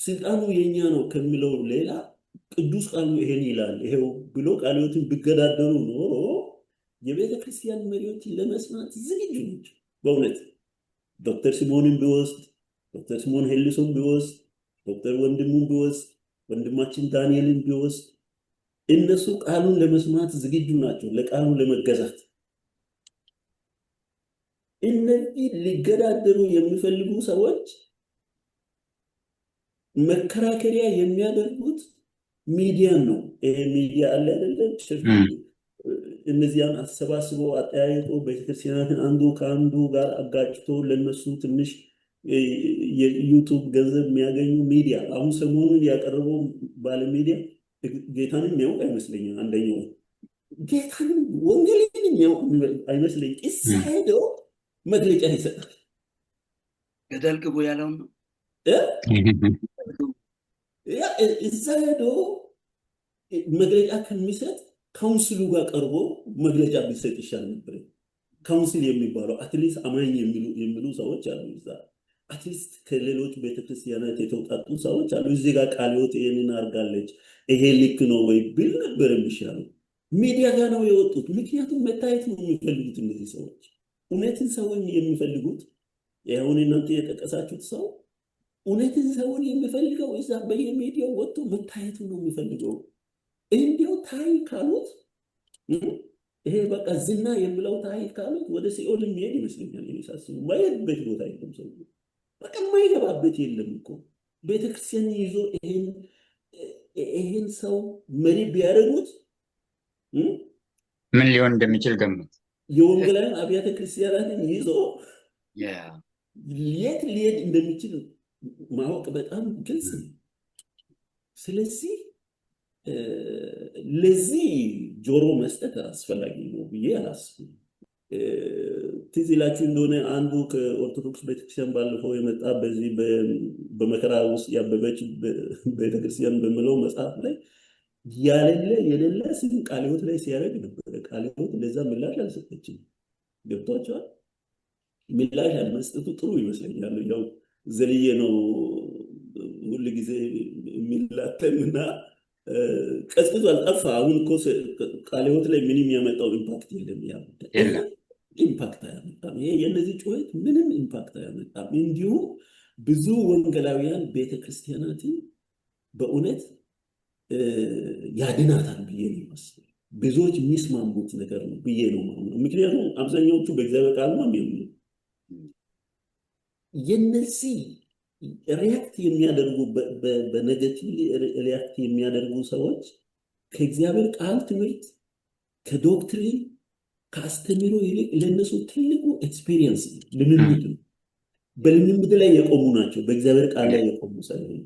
ስልጣኑ የኛ ነው ከሚለው ሌላ ቅዱስ ቃሉ ይሄን ይላል ይሄው ብሎ ቃለ ሕይወትን ቢገዳደሩ ኖሮ የቤተ ክርስቲያን መሪዎችን ለመስማት ዝግጁ ናቸው። በእውነት ዶክተር ሲሞንን ቢወስድ፣ ዶክተር ሲሞን ሄልሶን ቢወስድ፣ ዶክተር ወንድሙን ቢወስድ፣ ወንድማችን ዳንኤልን ቢወስድ እነሱ ቃሉን ለመስማት ዝግጁ ናቸው፣ ለቃሉ ለመገዛት። እነዚህ ሊገዳደሩ የሚፈልጉ ሰዎች መከራከሪያ የሚያደርጉት ሚዲያን ነው። ይሄ ሚዲያ አለ አይደለም፣ እነዚያን አሰባስበው አጠያይቆ ቤተክርስቲያናትን አንዱ ከአንዱ ጋር አጋጭቶ ለነሱ ትንሽ የዩቱብ ገንዘብ የሚያገኙ ሚዲያ። አሁን ሰሞኑን ያቀረበው ባለ ሚዲያ ጌታንም የሚያውቅ አይመስለኝም። አንደኛው ጌታንም ወንጌልን የሚያውቅ አይመስለኝም። እዛ ሄደው መግለጫ ይሰጣል። ገደል ግቡ ያለውን ነው። እዛ ሄዶ መግለጫ ከሚሰጥ ካውንስሉ ጋር ቀርቦ መግለጫ ቢሰጥ ይሻል ነበር። ካውንስል የሚባለው አትሊስት አማኝ የሚሉ ሰዎች አሉ እዛ። አትሊስት ከሌሎች ቤተክርስቲያናት የተውጣጡ ሰዎች አሉ። እዚህ ጋር ቃለ ሕይወት ይሄንን አድርጋለች ይሄ ልክ ነው ወይ ቢል ነበር የሚሻለው። ሚዲያ ጋር ነው የወጡት። ምክንያቱም መታየት ነው የሚፈልጉት እነዚህ ሰዎች። እውነትን ሰውን የሚፈልጉት አሁን እናንተ የጠቀሳችሁት ሰው እውነትን ሰውን የሚፈልገው እዛ በየሚዲያው ወጥቶ መታየቱ ነው የሚፈልገው። እንዲያው ታይ ካሉት ይሄ በቃ ዝና የሚለው ታይ ካሉት ወደ ሲኦል የሚሄድ ይመስለኛል። የሚሳስቡ ማየትበት ቦታ የለም። ሰው በቃ የማይገባበት የለም እኮ ቤተክርስቲያን ይዞ ይሄን ሰው መሪ ቢያደርጉት ምን ሊሆን እንደሚችል ገምት። የወንጌላውያን አብያተ ክርስቲያናትን ይዞ የት ሊሄድ እንደሚችል ማወቅ በጣም ግልጽ ነው። ስለዚህ ለዚህ ጆሮ መስጠት አስፈላጊ ነው ብዬ አላስብም። ትዝ ይላችሁ እንደሆነ አንዱ ከኦርቶዶክስ ቤተክርስቲያን ባለፈው የመጣ በዚህ በመከራ ውስጥ ያበበች ቤተክርስቲያን በሚለው መጽሐፍ ላይ የሌለ ስም ቃለ ሕይወት ላይ ሲያደርግ ነበረ። ቃለ ሕይወት ለዛ ምላሽ አልሰጠችም። ገብቷቸዋል። ምላሽ አልመስጠቱ ጥሩ ይመስለኛል። ያው ዘልዬ ነው ሁሉ ጊዜ የሚላተምና ቀዝቅዞ አልጠፋ። አሁን እኮ ቃለ ሕይወት ላይ ምንም ያመጣው ኢምፓክት የለም። ኢምፓክት አያመጣም። ይሄ የነዚህ ጩኸት ምንም ኢምፓክት አያመጣም። እንዲሁም ብዙ ወንጌላውያን ቤተክርስቲያናትን በእውነት ያድናታል ብዬ ነው የማስበው። ብዙዎች የሚስማሙት ነገር ነው ብዬ ነው የማምነው። ምክንያቱም አብዛኛዎቹ በእግዚአብሔር ቃል ነው የሚያምኑ። የነዚህ ሪያክት የሚያደርጉ በኔጌቲቭ ሪያክት የሚያደርጉ ሰዎች ከእግዚአብሔር ቃል ትምህርት፣ ከዶክትሪን፣ ከአስተምህሮ ይልቅ ለነሱ ትልቁ ኤክስፒሪየንስ ልምምድ ነው። በልምምድ ላይ የቆሙ ናቸው፣ በእግዚአብሔር ቃል ላይ የቆሙ ሳይሆኑ።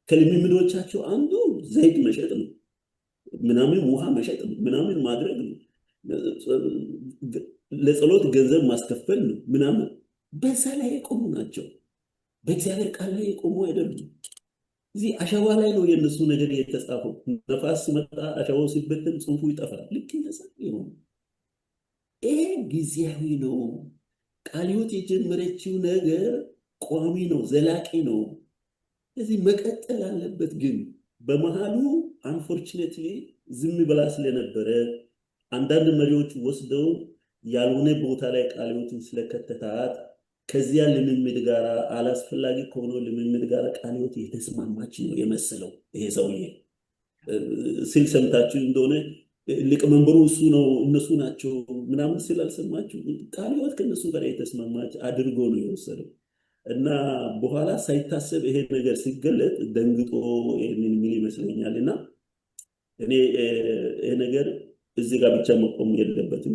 ከልምምዶቻቸው አንዱ ዘይት መሸጥ ነው። ምናምን ውሃ መሸጥ ነው፣ ምናምን ማድረግ ነው፣ ለጸሎት ገንዘብ ማስከፈል ነው ምናምን። በዛ ላይ የቆሙ ናቸው። በእግዚአብሔር ቃል ላይ የቆሙ አይደሉም። እዚህ አሸዋ ላይ ነው የእነሱ ነገር የተጻፈው። ነፋስ ሲመጣ አሸዋው ሲበተን ጽሑፉ ይጠፋል። ልክ እንደዛ ነው። ይሄ ጊዜያዊ ነው። ቃለ ሕይወት የጀመረችው ነገር ቋሚ ነው፣ ዘላቂ ነው። ስለዚህ መቀጠል አለበት። ግን በመሃሉ አንፎርቹኔትሊ ዝም ብላ ስለነበረ አንዳንድ መሪዎች ወስደው ያልሆነ ቦታ ላይ ቃለ ሕይወትን ስለከተታት ከዚያ ልምምድ ጋር አላስፈላጊ ከሆነ ልምምድ ጋር ቃለ ሕይወት የተስማማች ነው የመሰለው። ይሄ ሰውዬ ሲል ሰምታችሁ እንደሆነ ሊቀመንበሩ እሱ ነው እነሱ ናቸው ምናምን ሲል አልሰማችሁ? ቃለ ሕይወት ከእነሱ ጋር የተስማማች አድርጎ ነው የወሰደው። እና በኋላ ሳይታሰብ ይሄ ነገር ሲገለጥ ደንግጦ ይህንን የሚል ይመስለኛል። እና እኔ ይሄ ነገር እዚህ ጋር ብቻ መቆም የለበትም።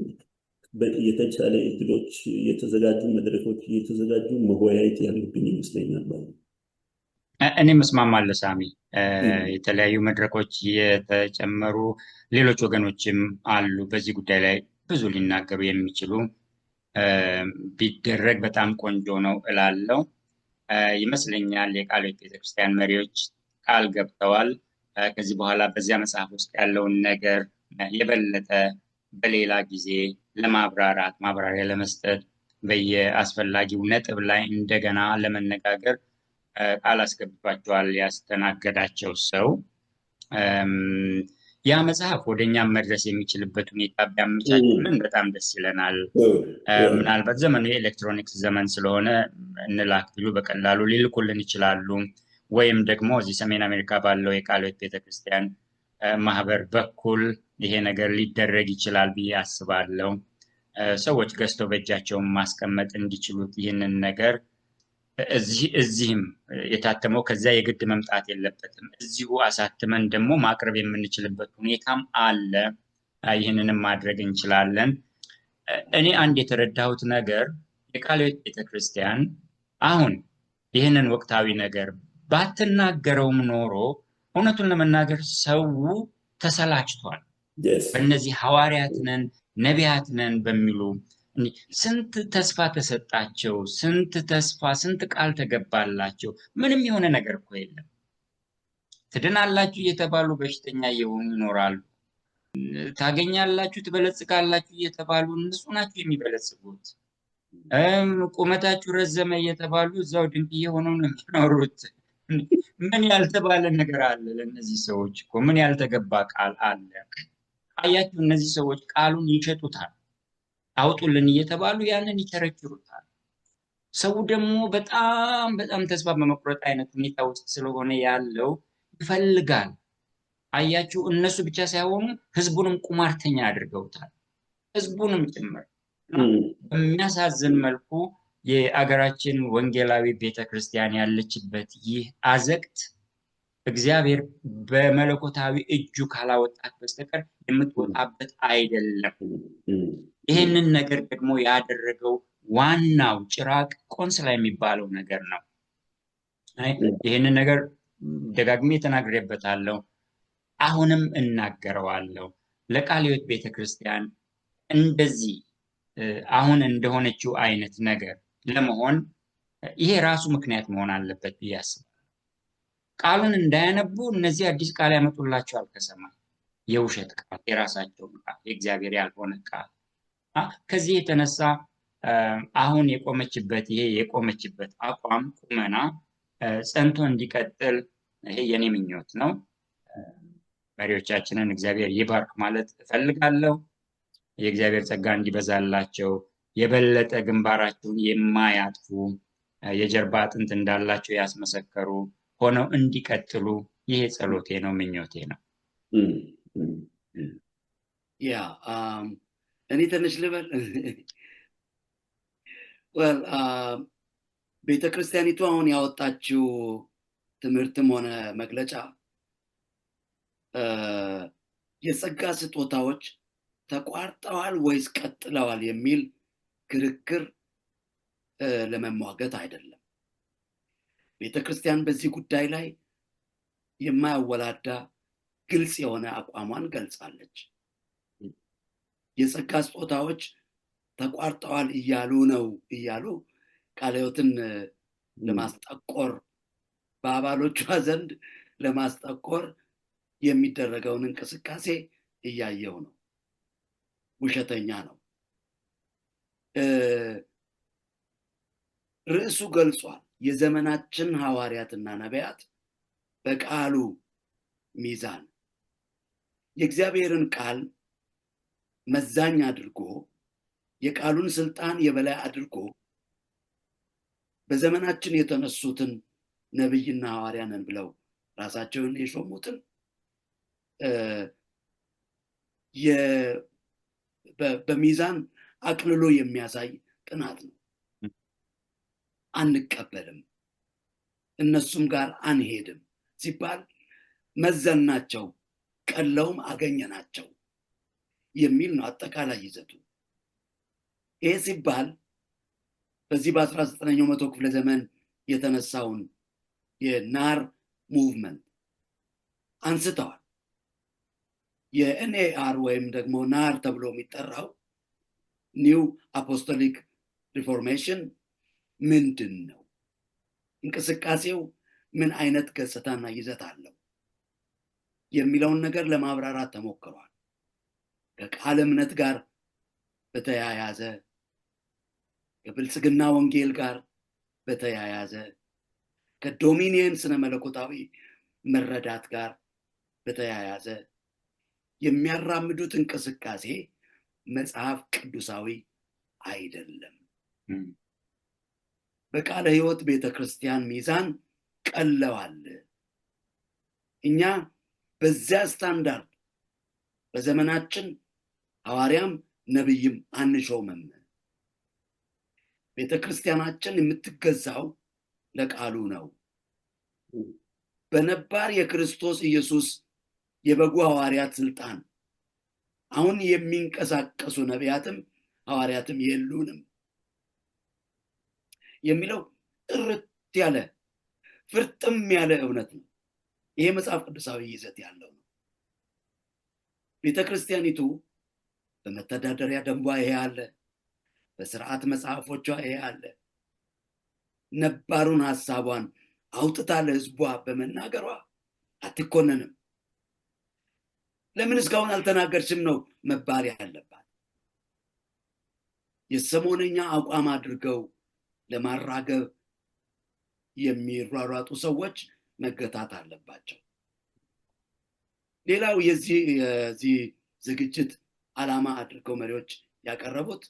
የተቻለ እድሎች፣ የተዘጋጁ መድረኮች እየተዘጋጁ መወያየት ያለብን ይመስለኛል። እኔም እስማማለሁ ሳሚ። የተለያዩ መድረኮች የተጨመሩ ሌሎች ወገኖችም አሉ በዚህ ጉዳይ ላይ ብዙ ሊናገሩ የሚችሉ ቢደረግ በጣም ቆንጆ ነው እላለሁ። ይመስለኛል የቃለ ሕይወት ቤተክርስቲያን መሪዎች ቃል ገብተዋል። ከዚህ በኋላ በዚያ መጽሐፍ ውስጥ ያለውን ነገር የበለጠ በሌላ ጊዜ ለማብራራት ማብራሪያ ለመስጠት በየአስፈላጊው ነጥብ ላይ እንደገና ለመነጋገር ቃል አስገብቷቸዋል ያስተናገዳቸው ሰው። ያ መጽሐፍ ወደ እኛም መድረስ የሚችልበት ሁኔታ ቢያመቻቹልን በጣም ደስ ይለናል። ምናልባት ዘመኑ የኤሌክትሮኒክስ ዘመን ስለሆነ እንላክ ቢሉ በቀላሉ ሊልኩልን ይችላሉ። ወይም ደግሞ እዚህ ሰሜን አሜሪካ ባለው የቃለ ሕይወት ቤተክርስቲያን ማህበር በኩል ይሄ ነገር ሊደረግ ይችላል ብዬ አስባለሁ። ሰዎች ገዝተው በእጃቸው ማስቀመጥ እንዲችሉት ይህንን ነገር እዚህም የታተመው ከዚያ የግድ መምጣት የለበትም። እዚሁ አሳትመን ደግሞ ማቅረብ የምንችልበት ሁኔታም አለ። ይህንንም ማድረግ እንችላለን። እኔ አንድ የተረዳሁት ነገር የቃለ ሕይወት ቤተክርስቲያን አሁን ይህንን ወቅታዊ ነገር ባትናገረውም ኖሮ እውነቱን ለመናገር ሰው ተሰላችቷል። በእነዚህ ሐዋርያት ነን ነቢያት ነን በሚሉ ስንት ተስፋ ተሰጣቸው፣ ስንት ተስፋ ስንት ቃል ተገባላቸው። ምንም የሆነ ነገር እኮ የለም። ትድናላችሁ እየተባሉ በሽተኛ እየሆኑ ይኖራሉ። ታገኛላችሁ፣ ትበለጽጋላችሁ እየተባሉ እነሱ ናቸው የሚበለጽጉት። ቁመታችሁ ረዘመ እየተባሉ እዛው ድንቅ እየሆኑ ነው የሚኖሩት። ምን ያልተባለ ነገር አለ? ለእነዚህ ሰዎች እኮ ምን ያልተገባ ቃል አለ? አያችሁ፣ እነዚህ ሰዎች ቃሉን ይሸጡታል። አውጡልን እየተባሉ ያንን ይቸረችሩታል። ሰው ደግሞ በጣም በጣም ተስፋ በመቁረጥ አይነት ሁኔታ ውስጥ ስለሆነ ያለው ይፈልጋል። አያችሁ፣ እነሱ ብቻ ሳይሆኑ ህዝቡንም ቁማርተኛ አድርገውታል፣ ህዝቡንም ጭምር። በሚያሳዝን መልኩ የአገራችን ወንጌላዊ ቤተክርስቲያን ያለችበት ይህ አዘቅት እግዚአብሔር በመለኮታዊ እጁ ካላወጣት በስተቀር የምትወጣበት አይደለም። ይህንን ነገር ደግሞ ያደረገው ዋናው ጭራቅ ቆንስላ የሚባለው ነገር ነው። ይህንን ነገር ደጋግሜ ተናግሬበታለሁ፣ አሁንም እናገረዋለሁ። ለቃለ ሕይወት ቤተክርስቲያን እንደዚህ አሁን እንደሆነችው አይነት ነገር ለመሆን ይሄ ራሱ ምክንያት መሆን አለበት ብዬ አስባለሁ። ቃሉን እንዳያነቡ እነዚህ አዲስ ቃል ያመጡላቸዋል ከሰማይ፣ የውሸት ቃል፣ የራሳቸውን ቃል፣ የእግዚአብሔር ያልሆነ ቃል። ከዚህ የተነሳ አሁን የቆመችበት ይሄ የቆመችበት አቋም ቁመና ጸንቶ እንዲቀጥል ይሄ የኔ ምኞት ነው። መሪዎቻችንን እግዚአብሔር ይባርክ ማለት እፈልጋለሁ። የእግዚአብሔር ጸጋ እንዲበዛላቸው፣ የበለጠ ግንባራቸውን የማያጥፉ የጀርባ አጥንት እንዳላቸው ያስመሰከሩ ሆነው እንዲቀጥሉ ይሄ ጸሎቴ ነው፣ ምኞቴ ነው። ያ እኔ ትንሽ ልበል። ቤተክርስቲያኒቱ አሁን ያወጣችው ትምህርትም ሆነ መግለጫ የጸጋ ስጦታዎች ተቋርጠዋል ወይስ ቀጥለዋል የሚል ክርክር ለመሟገት አይደለም። ቤተክርስቲያን በዚህ ጉዳይ ላይ የማያወላዳ ግልጽ የሆነ አቋሟን ገልጻለች። የጸጋ ስጦታዎች ተቋርጠዋል እያሉ ቃለ ሕይወትን ለማስጠቆር በአባሎቿ ዘንድ ለማስጠቆር የሚደረገውን እንቅስቃሴ እያየው ነው። ውሸተኛ ነው። ርዕሱ ገልጿል። የዘመናችን ሐዋርያትና ነቢያት በቃሉ ሚዛን የእግዚአብሔርን ቃል መዛኝ አድርጎ የቃሉን ስልጣን የበላይ አድርጎ በዘመናችን የተነሱትን ነቢይና ሐዋርያ ነን ብለው ራሳቸውን የሾሙትን በሚዛን አቅልሎ የሚያሳይ ጥናት ነው። አንቀበልም፣ እነሱም ጋር አንሄድም ሲባል መዘናቸው፣ ቀለውም አገኘናቸው የሚል ነው አጠቃላይ ይዘቱ። ይሄ ሲባል በዚህ በ19ኛው መቶ ክፍለ ዘመን የተነሳውን የናር ሙቭመንት አንስተዋል። የኤንኤአር ወይም ደግሞ ናር ተብሎ የሚጠራው ኒው አፖስቶሊክ ሪፎርሜሽን ምንድን ነው? እንቅስቃሴው ምን አይነት ገጽታና ይዘት አለው የሚለውን ነገር ለማብራራት ተሞክሯል። ከቃል እምነት ጋር በተያያዘ፣ ከብልጽግና ወንጌል ጋር በተያያዘ፣ ከዶሚኒየን ስነ መለኮታዊ መረዳት ጋር በተያያዘ የሚያራምዱት እንቅስቃሴ መጽሐፍ ቅዱሳዊ አይደለም። በቃለ ሕይወት ቤተክርስቲያን ሚዛን ቀለዋል። እኛ በዚያ ስታንዳርድ በዘመናችን ሐዋርያም ነቢይም አንሾምም። ቤተክርስቲያናችን የምትገዛው ለቃሉ ነው። በነባር የክርስቶስ ኢየሱስ የበጉ ሐዋርያት ስልጣን አሁን የሚንቀሳቀሱ ነቢያትም ሐዋርያትም የሉንም የሚለው ጥርት ያለ ፍርጥም ያለ እውነት ነው። ይሄ መጽሐፍ ቅዱሳዊ ይዘት ያለው ነው። ቤተክርስቲያኒቱ በመተዳደሪያ ደንቧ ይሄ አለ፣ በስርዓት መጽሐፎቿ ይሄ አለ። ነባሩን ሐሳቧን አውጥታ ለሕዝቧ በመናገሯ አትኮነንም። ለምን እስካሁን አልተናገርሽም ነው መባል ያለባት። የሰሞነኛ አቋም አድርገው ለማራገብ የሚሯሯጡ ሰዎች መገታት አለባቸው። ሌላው የዚህ ዝግጅት ዓላማ አድርገው መሪዎች ያቀረቡት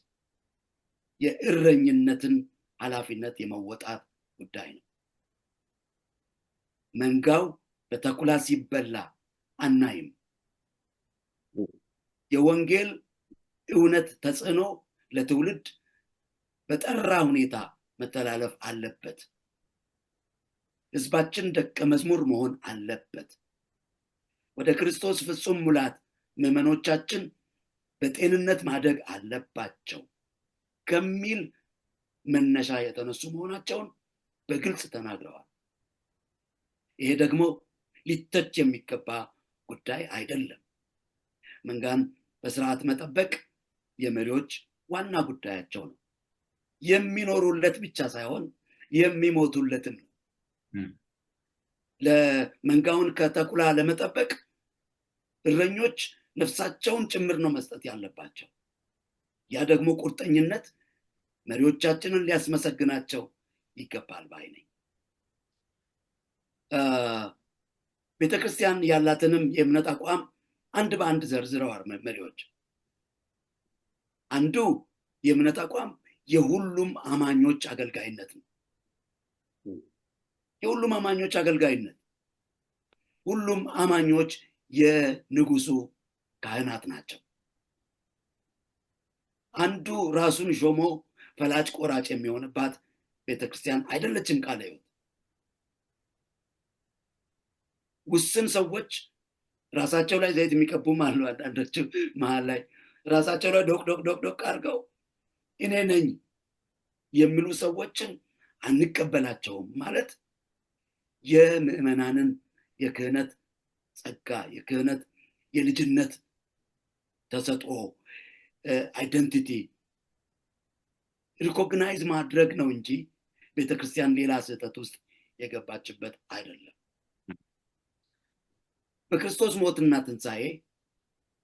የእረኝነትን ኃላፊነት የመወጣት ጉዳይ ነው። መንጋው በተኩላ ሲበላ አናይም። የወንጌል እውነት ተጽዕኖ ለትውልድ በጠራ ሁኔታ መተላለፍ አለበት። ሕዝባችን ደቀ መዝሙር መሆን አለበት። ወደ ክርስቶስ ፍጹም ሙላት ምዕመኖቻችን በጤንነት ማደግ አለባቸው ከሚል መነሻ የተነሱ መሆናቸውን በግልጽ ተናግረዋል። ይሄ ደግሞ ሊተች የሚገባ ጉዳይ አይደለም። መንጋን በስርዓት መጠበቅ የመሪዎች ዋና ጉዳያቸው ነው። የሚኖሩለት ብቻ ሳይሆን የሚሞቱለትም ነው። ለመንጋውን ከተኩላ ለመጠበቅ እረኞች ነፍሳቸውን ጭምር ነው መስጠት ያለባቸው። ያ ደግሞ ቁርጠኝነት መሪዎቻችንን ሊያስመሰግናቸው ይገባል ባይ ነኝ። ቤተክርስቲያን ያላትንም የእምነት አቋም አንድ በአንድ ዘርዝረዋል መሪዎች። አንዱ የእምነት አቋም የሁሉም አማኞች አገልጋይነት ነው። የሁሉም አማኞች አገልጋይነት፣ ሁሉም አማኞች የንጉሱ ካህናት ናቸው። አንዱ ራሱን ሾሞ ፈላጭ ቆራጭ የሚሆንባት ቤተክርስቲያን አይደለችም ቃለ ሕይወት። ውስን ሰዎች ራሳቸው ላይ ዘይት የሚቀቡም አሉ። አንዳንዶቹ መሀል ላይ ራሳቸው ላይ ዶቅ ዶቅ ዶቅ ዶቅ አድርገው እኔ ነኝ የሚሉ ሰዎችን አንቀበላቸውም ማለት የምዕመናንን የክህነት ጸጋ፣ የክህነት፣ የልጅነት ተሰጥኦ አይደንቲቲ ሪኮግናይዝ ማድረግ ነው እንጂ ቤተክርስቲያን ሌላ ስህተት ውስጥ የገባችበት አይደለም። በክርስቶስ ሞትና ትንሣኤ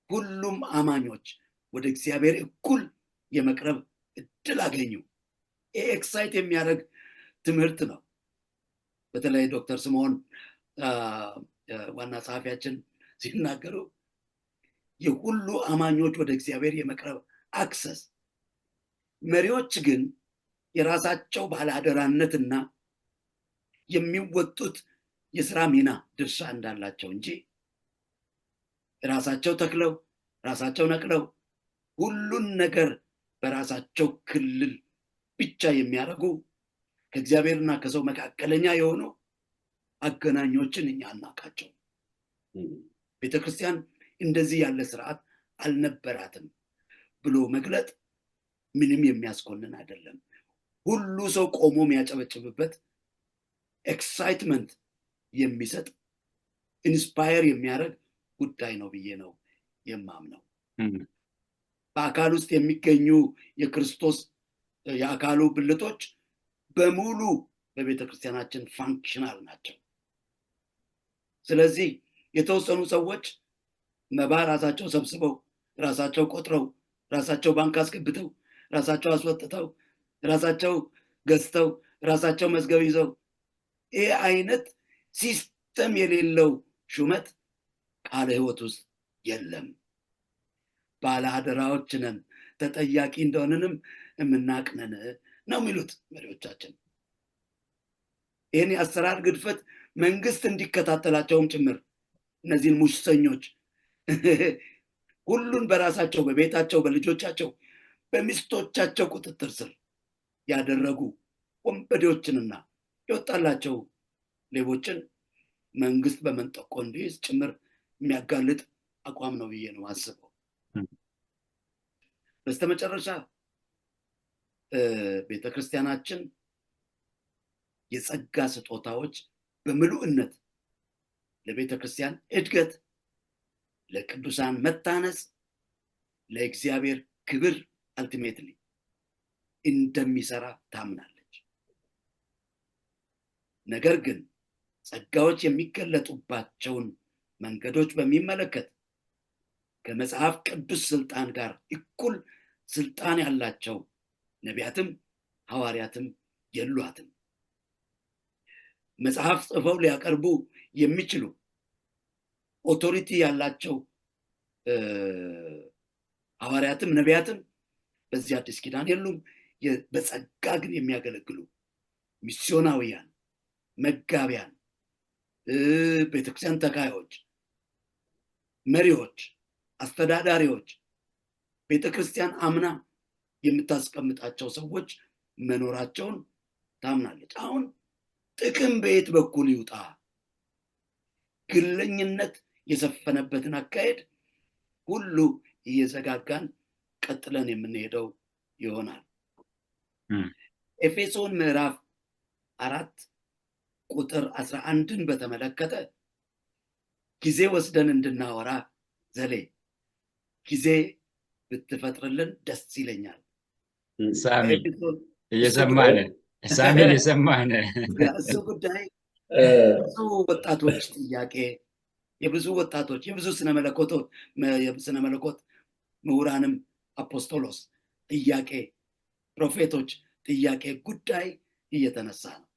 ሁሉም አማኞች ወደ እግዚአብሔር እኩል የመቅረብ እድል አገኙ። ይሄ ኤክሳይት የሚያደርግ ትምህርት ነው። በተለይ ዶክተር ስምዖን ዋና ጸሐፊያችን ሲናገሩ የሁሉ አማኞች ወደ እግዚአብሔር የመቅረብ አክሰስ፣ መሪዎች ግን የራሳቸው ባለአደራነትና የሚወጡት የስራ ሚና ድርሻ እንዳላቸው እንጂ ራሳቸው ተክለው ራሳቸው ነቅለው ሁሉን ነገር በራሳቸው ክልል ብቻ የሚያደርጉ ከእግዚአብሔርና ከሰው መካከለኛ የሆኑ አገናኞችን እኛ አናውቃቸው። ቤተክርስቲያን እንደዚህ ያለ ስርዓት አልነበራትም ብሎ መግለጥ ምንም የሚያስኮንን አይደለም። ሁሉ ሰው ቆሞ የሚያጨበጭብበት ኤክሳይትመንት የሚሰጥ ኢንስፓየር የሚያደርግ ጉዳይ ነው ብዬ ነው የማምነው። በአካል ውስጥ የሚገኙ የክርስቶስ የአካሉ ብልቶች በሙሉ በቤተ ክርስቲያናችን ፋንክሽናል ናቸው። ስለዚህ የተወሰኑ ሰዎች መባ ራሳቸው ሰብስበው ራሳቸው ቆጥረው ራሳቸው ባንክ አስገብተው ራሳቸው አስወጥተው ራሳቸው ገዝተው ራሳቸው መዝገብ ይዘው ይህ አይነት ሲስተም የሌለው ሹመት ቃለ ሕይወት ውስጥ የለም። ባለ አደራዎች ነን፣ ተጠያቂ እንደሆንንም የምናቅነን ነው የሚሉት መሪዎቻችን። ይህን የአሰራር ግድፈት መንግስት እንዲከታተላቸውም ጭምር እነዚህን ሙሰኞች ሁሉን በራሳቸው በቤታቸው በልጆቻቸው በሚስቶቻቸው ቁጥጥር ስር ያደረጉ ወንበዴዎችንና የወጣላቸው ሌቦችን መንግስት በመንጠቆ እንዲይዝ ጭምር የሚያጋልጥ አቋም ነው ብዬ ነው አስበው። በስተመጨረሻ ቤተክርስቲያናችን የጸጋ ስጦታዎች በምሉዕነት ለቤተክርስቲያን እድገት፣ ለቅዱሳን መታነጽ፣ ለእግዚአብሔር ክብር አልቲሜትሊ እንደሚሰራ ታምናለች። ነገር ግን ጸጋዎች የሚገለጡባቸውን መንገዶች በሚመለከት ከመጽሐፍ ቅዱስ ስልጣን ጋር እኩል ስልጣን ያላቸው ነቢያትም ሐዋርያትም የሏትም። መጽሐፍ ጽፈው ሊያቀርቡ የሚችሉ ኦቶሪቲ ያላቸው ሐዋርያትም ነቢያትም በዚህ አዲስ ኪዳን የሉም። በጸጋ ግን የሚያገለግሉ ሚስዮናውያን፣ መጋቢያን፣ ቤተክርስቲያን ተካዮች፣ መሪዎች፣ አስተዳዳሪዎች፣ ቤተክርስቲያን አምና የምታስቀምጣቸው ሰዎች መኖራቸውን ታምናለች። አሁን ጥቅም በየት በኩል ይውጣ? ግለኝነት የሰፈነበትን አካሄድ ሁሉ እየዘጋጋን ቀጥለን የምንሄደው ይሆናል። ኤፌሶን ምዕራፍ 4 ቁጥር 11ን በተመለከተ ጊዜ ወስደን እንድናወራ ዘሌ ጊዜ ብትፈጥርልን ደስ ይለኛል። ሳሚል እየሰማነ እሱ ጉዳይ ብዙ ወጣቶች ጥያቄ፣ የብዙ ወጣቶች የብዙ ስነ መለኮት ምሁራንም አፖስቶሎስ ጥያቄ፣ ፕሮፌቶች ጥያቄ ጉዳይ እየተነሳ ነው።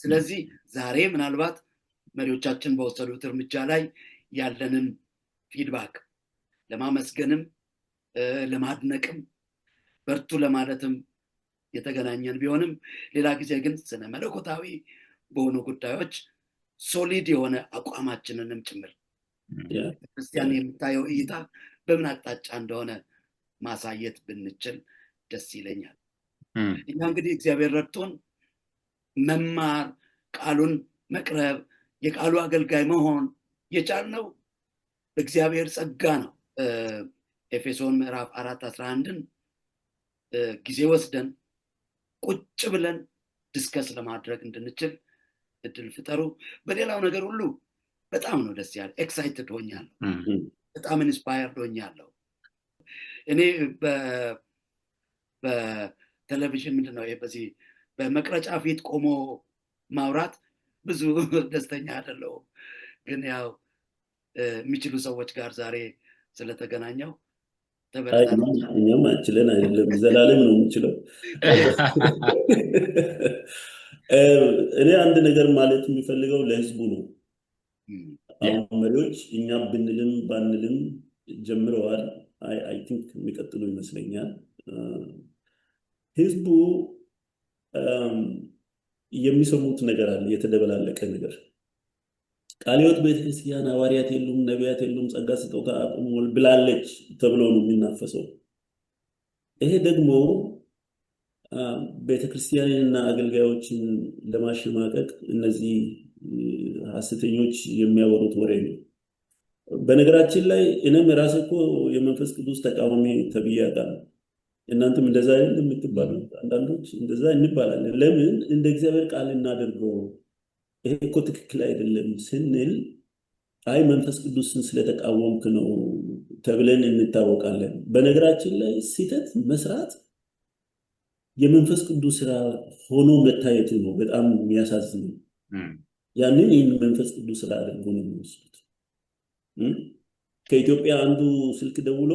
ስለዚህ ዛሬ ምናልባት መሪዎቻችን በወሰዱት እርምጃ ላይ ያለንን ፊድባክ ለማመስገንም ለማድነቅም በርቱ ለማለትም የተገናኘን ቢሆንም ሌላ ጊዜ ግን ስነ መለኮታዊ በሆኑ ጉዳዮች ሶሊድ የሆነ አቋማችንንም ጭምር ክርስቲያን የምታየው እይታ በምን አቅጣጫ እንደሆነ ማሳየት ብንችል ደስ ይለኛል። እኛ እንግዲህ እግዚአብሔር ረድቶን መማር፣ ቃሉን መቅረብ፣ የቃሉ አገልጋይ መሆን የቻልነው በእግዚአብሔር ጸጋ ነው። ኤፌሶን ምዕራፍ 4:11ን ጊዜ ወስደን ቁጭ ብለን ዲስከስ ለማድረግ እንድንችል እድል ፍጠሩ። በሌላው ነገር ሁሉ በጣም ነው ደስ ያለ። ኤክሳይትድ ሆኛለሁ። በጣም ኢንስፓየርድ ሆኛለሁ። እኔ በቴሌቪዥን ምንድን ነው በዚህ በመቅረጫ ፊት ቆሞ ማውራት ብዙ ደስተኛ አይደለሁም። ግን ያው የሚችሉ ሰዎች ጋር ዛሬ ስለተገናኘው እኛም አንችለን አይደለም፣ ዘላለም ነው የምንችለው። እኔ አንድ ነገር ማለት የሚፈልገው ለህዝቡ ነው። አሁን መሪዎች እኛ ብንልም ባንልም ጀምረዋል። አይ ቲንክ የሚቀጥሉ ይመስለኛል። ህዝቡ የሚሰሙት ነገር አለ፣ የተደበላለቀ ነገር። ቃለ ሕይወት ቤተክርስቲያን ሐዋርያት የሉም፣ ነቢያት የሉም፣ ጸጋ ስጦታ አቁሟል ብላለች ተብሎ ነው የሚናፈሰው። ይሄ ደግሞ ቤተክርስቲያንና አገልጋዮችን ለማሸማቀቅ እነዚህ ሐሰተኞች የሚያወሩት ወሬ ነው። በነገራችን ላይ እኔም ራሴ እኮ የመንፈስ ቅዱስ ተቃዋሚ ተብዬ አውቃለሁ። እናንተም እንደዛ አይደል የምትባሉት? አንዳንዶች እንደዛ እንባላለን። ለምን እንደ እግዚአብሔር ቃል እናደርገው፣ ይሄ እኮ ትክክል አይደለም ስንል አይ መንፈስ ቅዱስን ስለተቃወምክ ነው ተብለን እንታወቃለን። በነገራችን ላይ ስህተት መስራት የመንፈስ ቅዱስ ስራ ሆኖ መታየቱ ነው በጣም የሚያሳዝነው። ያንን ይህን መንፈስ ቅዱስ ስራ አድርጎ ነው የሚወስዱት። ከኢትዮጵያ አንዱ ስልክ ደውሎ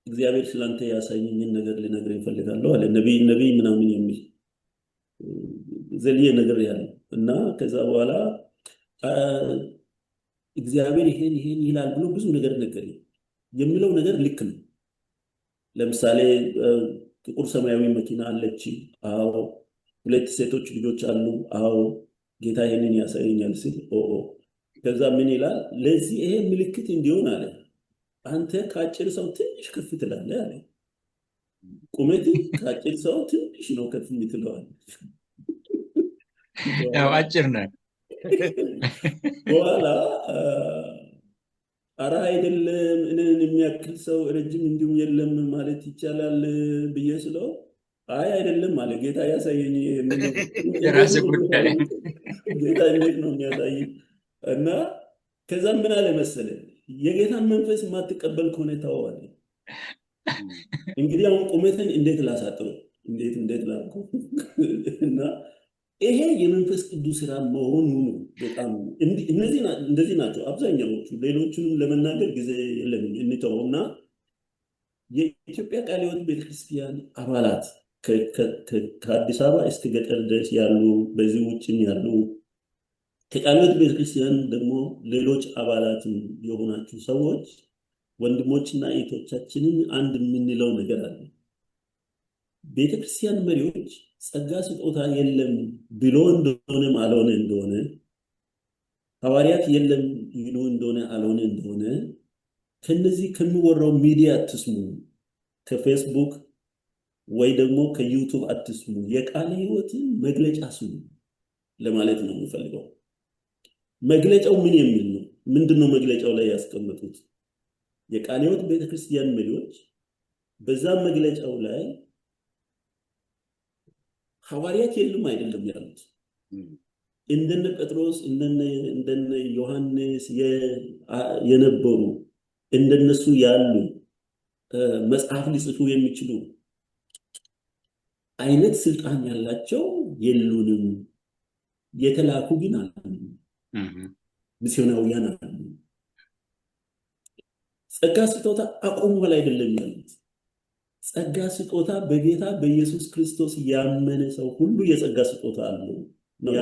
እግዚአብሔር ስላንተ ያሳየኝን ነገር ልነግርህ እፈልጋለሁ አለ። ነቢይ ምናምን የሚል ዘልዬ ነገር ያለ እና ከዛ በኋላ እግዚአብሔር ይሄን ይላል ብሎ ብዙ ነገር ነገረኝ። የሚለው ነገር ልክ ነው። ለምሳሌ ጥቁር ሰማያዊ መኪና አለች። አዎ። 2 ሴቶች ልጆች አሉ። አዎ። ጌታ ይሄንን ያሳየኛል ሲል ከዛ ምን ይላል? ለዚህ ይሄ ምልክት እንዲሆን አለ አንተ ከአጭር ሰው ትንሽ ከፍ ትላለህ አለ። ቁመት ከአጭር ሰው ትንሽ ነው ከፍ የምትለዋል። ያው አጭር ነህ። በኋላ ኧረ አይደለም እኔን የሚያክል ሰው ረጅም እንዲሁም የለም ማለት ይቻላል ብዬ ስለው አይ አይደለም አለ። ጌታ ያሳየኝ የራስህ ጉዳይ። ጌታ እንዴት ነው የሚያሳየኝ? እና ከዛ ምን አለ መሰለህ የጌታን መንፈስ የማትቀበል ከሆነ ታወዋለህ። እንግዲህ አሁን ቁመትን እንዴት ላሳጥረው? እንዴት ላልኩ እና ይሄ የመንፈስ ቅዱስ ስራ መሆኑ ነው። በጣም እንደዚህ ናቸው አብዛኛዎቹ። ሌሎቹንም ለመናገር ጊዜ የለንም እንተውና የኢትዮጵያ ቃለ ሕይወት ቤተክርስቲያን አባላት ከአዲስ አበባ እስከ ገጠር ድረስ ያሉ በዚህ ውጭም ያሉ ከቃለ ሕይወት ቤተክርስቲያን ደግሞ ሌሎች አባላትም የሆናችሁ ሰዎች ወንድሞችና እህቶቻችንን አንድ የምንለው ነገር አለ። ቤተክርስቲያን መሪዎች ጸጋ ስጦታ የለም ብሎ እንደሆነም አልሆነ እንደሆነ ሐዋርያት የለም ይሉ እንደሆነ አልሆነ እንደሆነ ከነዚህ ከሚወራው ሚዲያ አትስሙ፣ ከፌስቡክ ወይ ደግሞ ከዩቱብ አትስሙ፣ የቃለ ሕይወት መግለጫ ስሙ ለማለት ነው የሚፈልገው። መግለጫው ምን የሚል ነው? ምንድነው መግለጫው ላይ ያስቀመጡት? የቃለ ሕይወት ቤተክርስቲያን መሪዎች በዛ መግለጫው ላይ ሐዋርያት የሉም አይደለም ያሉት። እንደነ ጴጥሮስ እንደነ ዮሐንስ የነበሩ እንደነሱ ያሉ መጽሐፍ ሊጽፉ የሚችሉ አይነት ስልጣን ያላቸው የሉንም፣ የተላኩ ግን አሉ፣ ሚስዮናውያን አሉ። ጸጋ ስጦታ አቁሟል አይደለም ያሉት። ጸጋ ስጦታ በጌታ በኢየሱስ ክርስቶስ ያመነ ሰው ሁሉ የጸጋ ስጦታ አለው። ያ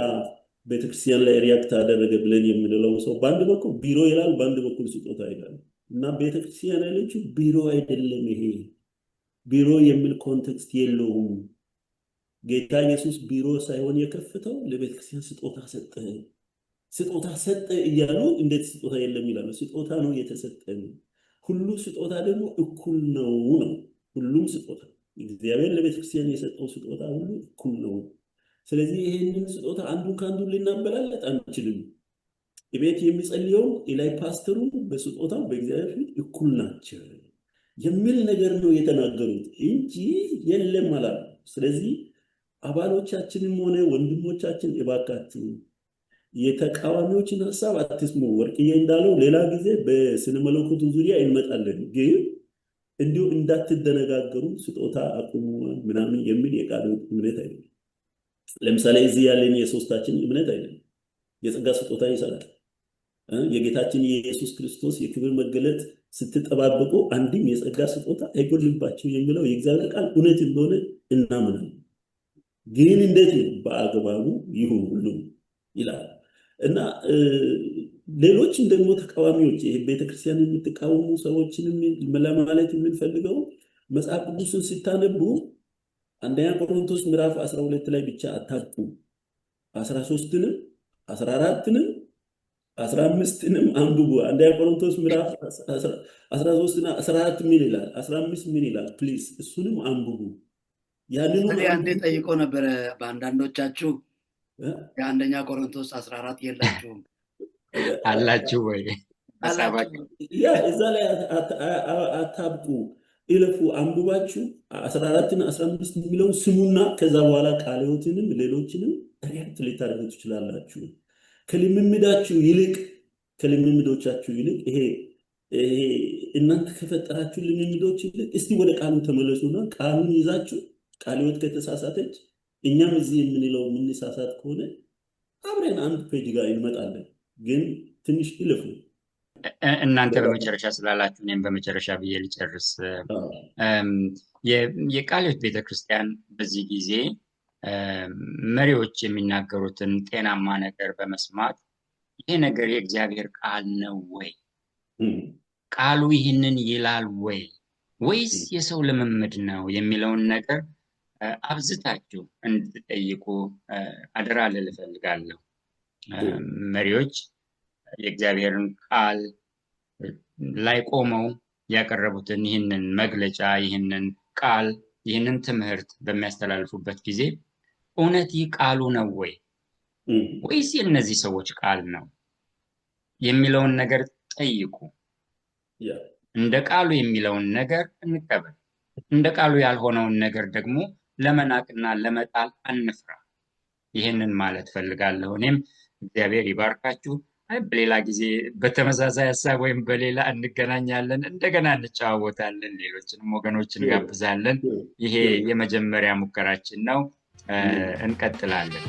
ቤተክርስቲያን ላይ ሪያክት አደረገ ብለን የምንለው ሰው በአንድ በኩል ቢሮ ይላል፣ በአንድ በኩል ስጦታ ይላል። እና ቤተክርስቲያን ያለችው ቢሮ አይደለም። ይሄ ቢሮ የሚል ኮንቴክስት የለውም። ጌታ ኢየሱስ ቢሮ ሳይሆን የከፈተው ለቤተክርስቲያን ስጦታ ሰጠ እያሉ እንዴት ስጦታ የለም ይላሉ? ስጦታ ነው የተሰጠን። ሁሉ ስጦታ ደግሞ እኩል ነው። ሁሉም ስጦታ እግዚአብሔር ለቤተክርስቲያን የሰጠው ስጦታ ሁሉ እኩል ነው። ስለዚህ ይሄንን ስጦታ አንዱን ከአንዱ ልናበላለጥ አንችልም። ቤት የሚጸልየው ኢላይ ፓስተሩ በስጦታው በእግዚአብሔር ፊት እኩል ናቸው የሚል ነገር ነው የተናገሩት እንጂ የለም አላሉ። ስለዚህ አባሎቻችንም ሆነ ወንድሞቻችን እባካችሁ የተቃዋሚዎችን ሀሳብ አትስሙ። ወርቅዬ እንዳለው ሌላ ጊዜ በስነ መለኮቱ ዙሪያ እንመጣለን። ግን እንዲሁ እንዳትደነጋገሩ ስጦታ አቁሙ ምናምን የሚል የቃል እምነት አይደለም። ለምሳሌ እዚህ ያለን የሶስታችን እምነት አይደለም። የጸጋ ስጦታ ይሰራል። የጌታችን የኢየሱስ ክርስቶስ የክብር መገለጥ ስትጠባበቁ አንድም የጸጋ ስጦታ አይጎልባችሁ የሚለው የእግዚአብሔር ቃል እውነት እንደሆነ እናምናለን። ግን እንዴት ነው? በአግባቡ ይሁን ሁሉም ይላል እና ሌሎችም ደግሞ ተቃዋሚዎች ይሄ ቤተክርስቲያን የምትቃወሙ ሰዎችንም ለማለት የምንፈልገው መጽሐፍ ቅዱስን ስታነቡ አንደኛ ቆሮንቶስ ምዕራፍ 12 ላይ ብቻ አታብቁ። 13ንም 14ንም 15ንም አንብቡ። አንደኛ ቆሮንቶስ ምዕራፍ 13ና 14 ምን ይላል? 15 ምን ይላል? ፕሊዝ እሱንም አንብቡ። ያንኑ አንዴ ጠይቆ ነበረ በአንዳንዶቻችሁ የአንደኛ ቆሮንቶስ 14 የላችሁም አላችሁ ወይ? ያ እዛ ላይ አታብቁ፣ እለፉ። አንብባችሁ 14ና 15 የሚለውን ስሙና ከዛ በኋላ ቃለ ሕይወትንም ሌሎችንም ሪያክት ልታደርጉ ትችላላችሁ። ከልምምዶቻችሁ ይልቅ ይሄ እናንተ ከፈጠራችሁ ልምምዶች ይልቅ እስቲ ወደ ቃሉ ተመለሱና ቃሉን ይዛችሁ ቃለ ሕይወት ከተሳሳተች እኛም እዚህ የምንለው የምንሳሳት ከሆነ አብረን አንድ ፔጅ ጋር እንመጣለን። ግን ትንሽ ይለፉ። እናንተ በመጨረሻ ስላላችሁ እኔም በመጨረሻ ብዬ ልጨርስ። የቃለ ሕይወት ቤተክርስቲያን በዚህ ጊዜ መሪዎች የሚናገሩትን ጤናማ ነገር በመስማት ይሄ ነገር የእግዚአብሔር ቃል ነው ወይ? ቃሉ ይህንን ይላል ወይ? ወይስ የሰው ልምምድ ነው የሚለውን ነገር አብዝታችሁ እንድትጠይቁ አደራ ልል እፈልጋለሁ። መሪዎች የእግዚአብሔርን ቃል ላይ ቆመው ያቀረቡትን ይህንን መግለጫ፣ ይህንን ቃል፣ ይህንን ትምህርት በሚያስተላልፉበት ጊዜ እውነት ይህ ቃሉ ነው ወይ ወይስ የእነዚህ ሰዎች ቃል ነው የሚለውን ነገር ጠይቁ። እንደ ቃሉ የሚለውን ነገር እንቀበል። እንደ ቃሉ ያልሆነውን ነገር ደግሞ ለመናቅና ለመጣል አንፍራ። ይህንን ማለት ፈልጋለሁ። እኔም እግዚአብሔር ይባርካችሁ። በሌላ ጊዜ በተመሳሳይ ሀሳብ ወይም በሌላ እንገናኛለን፣ እንደገና እንጨዋወታለን፣ ሌሎችንም ወገኖችን ጋብዛለን። ይሄ የመጀመሪያ ሙከራችን ነው። እንቀጥላለን።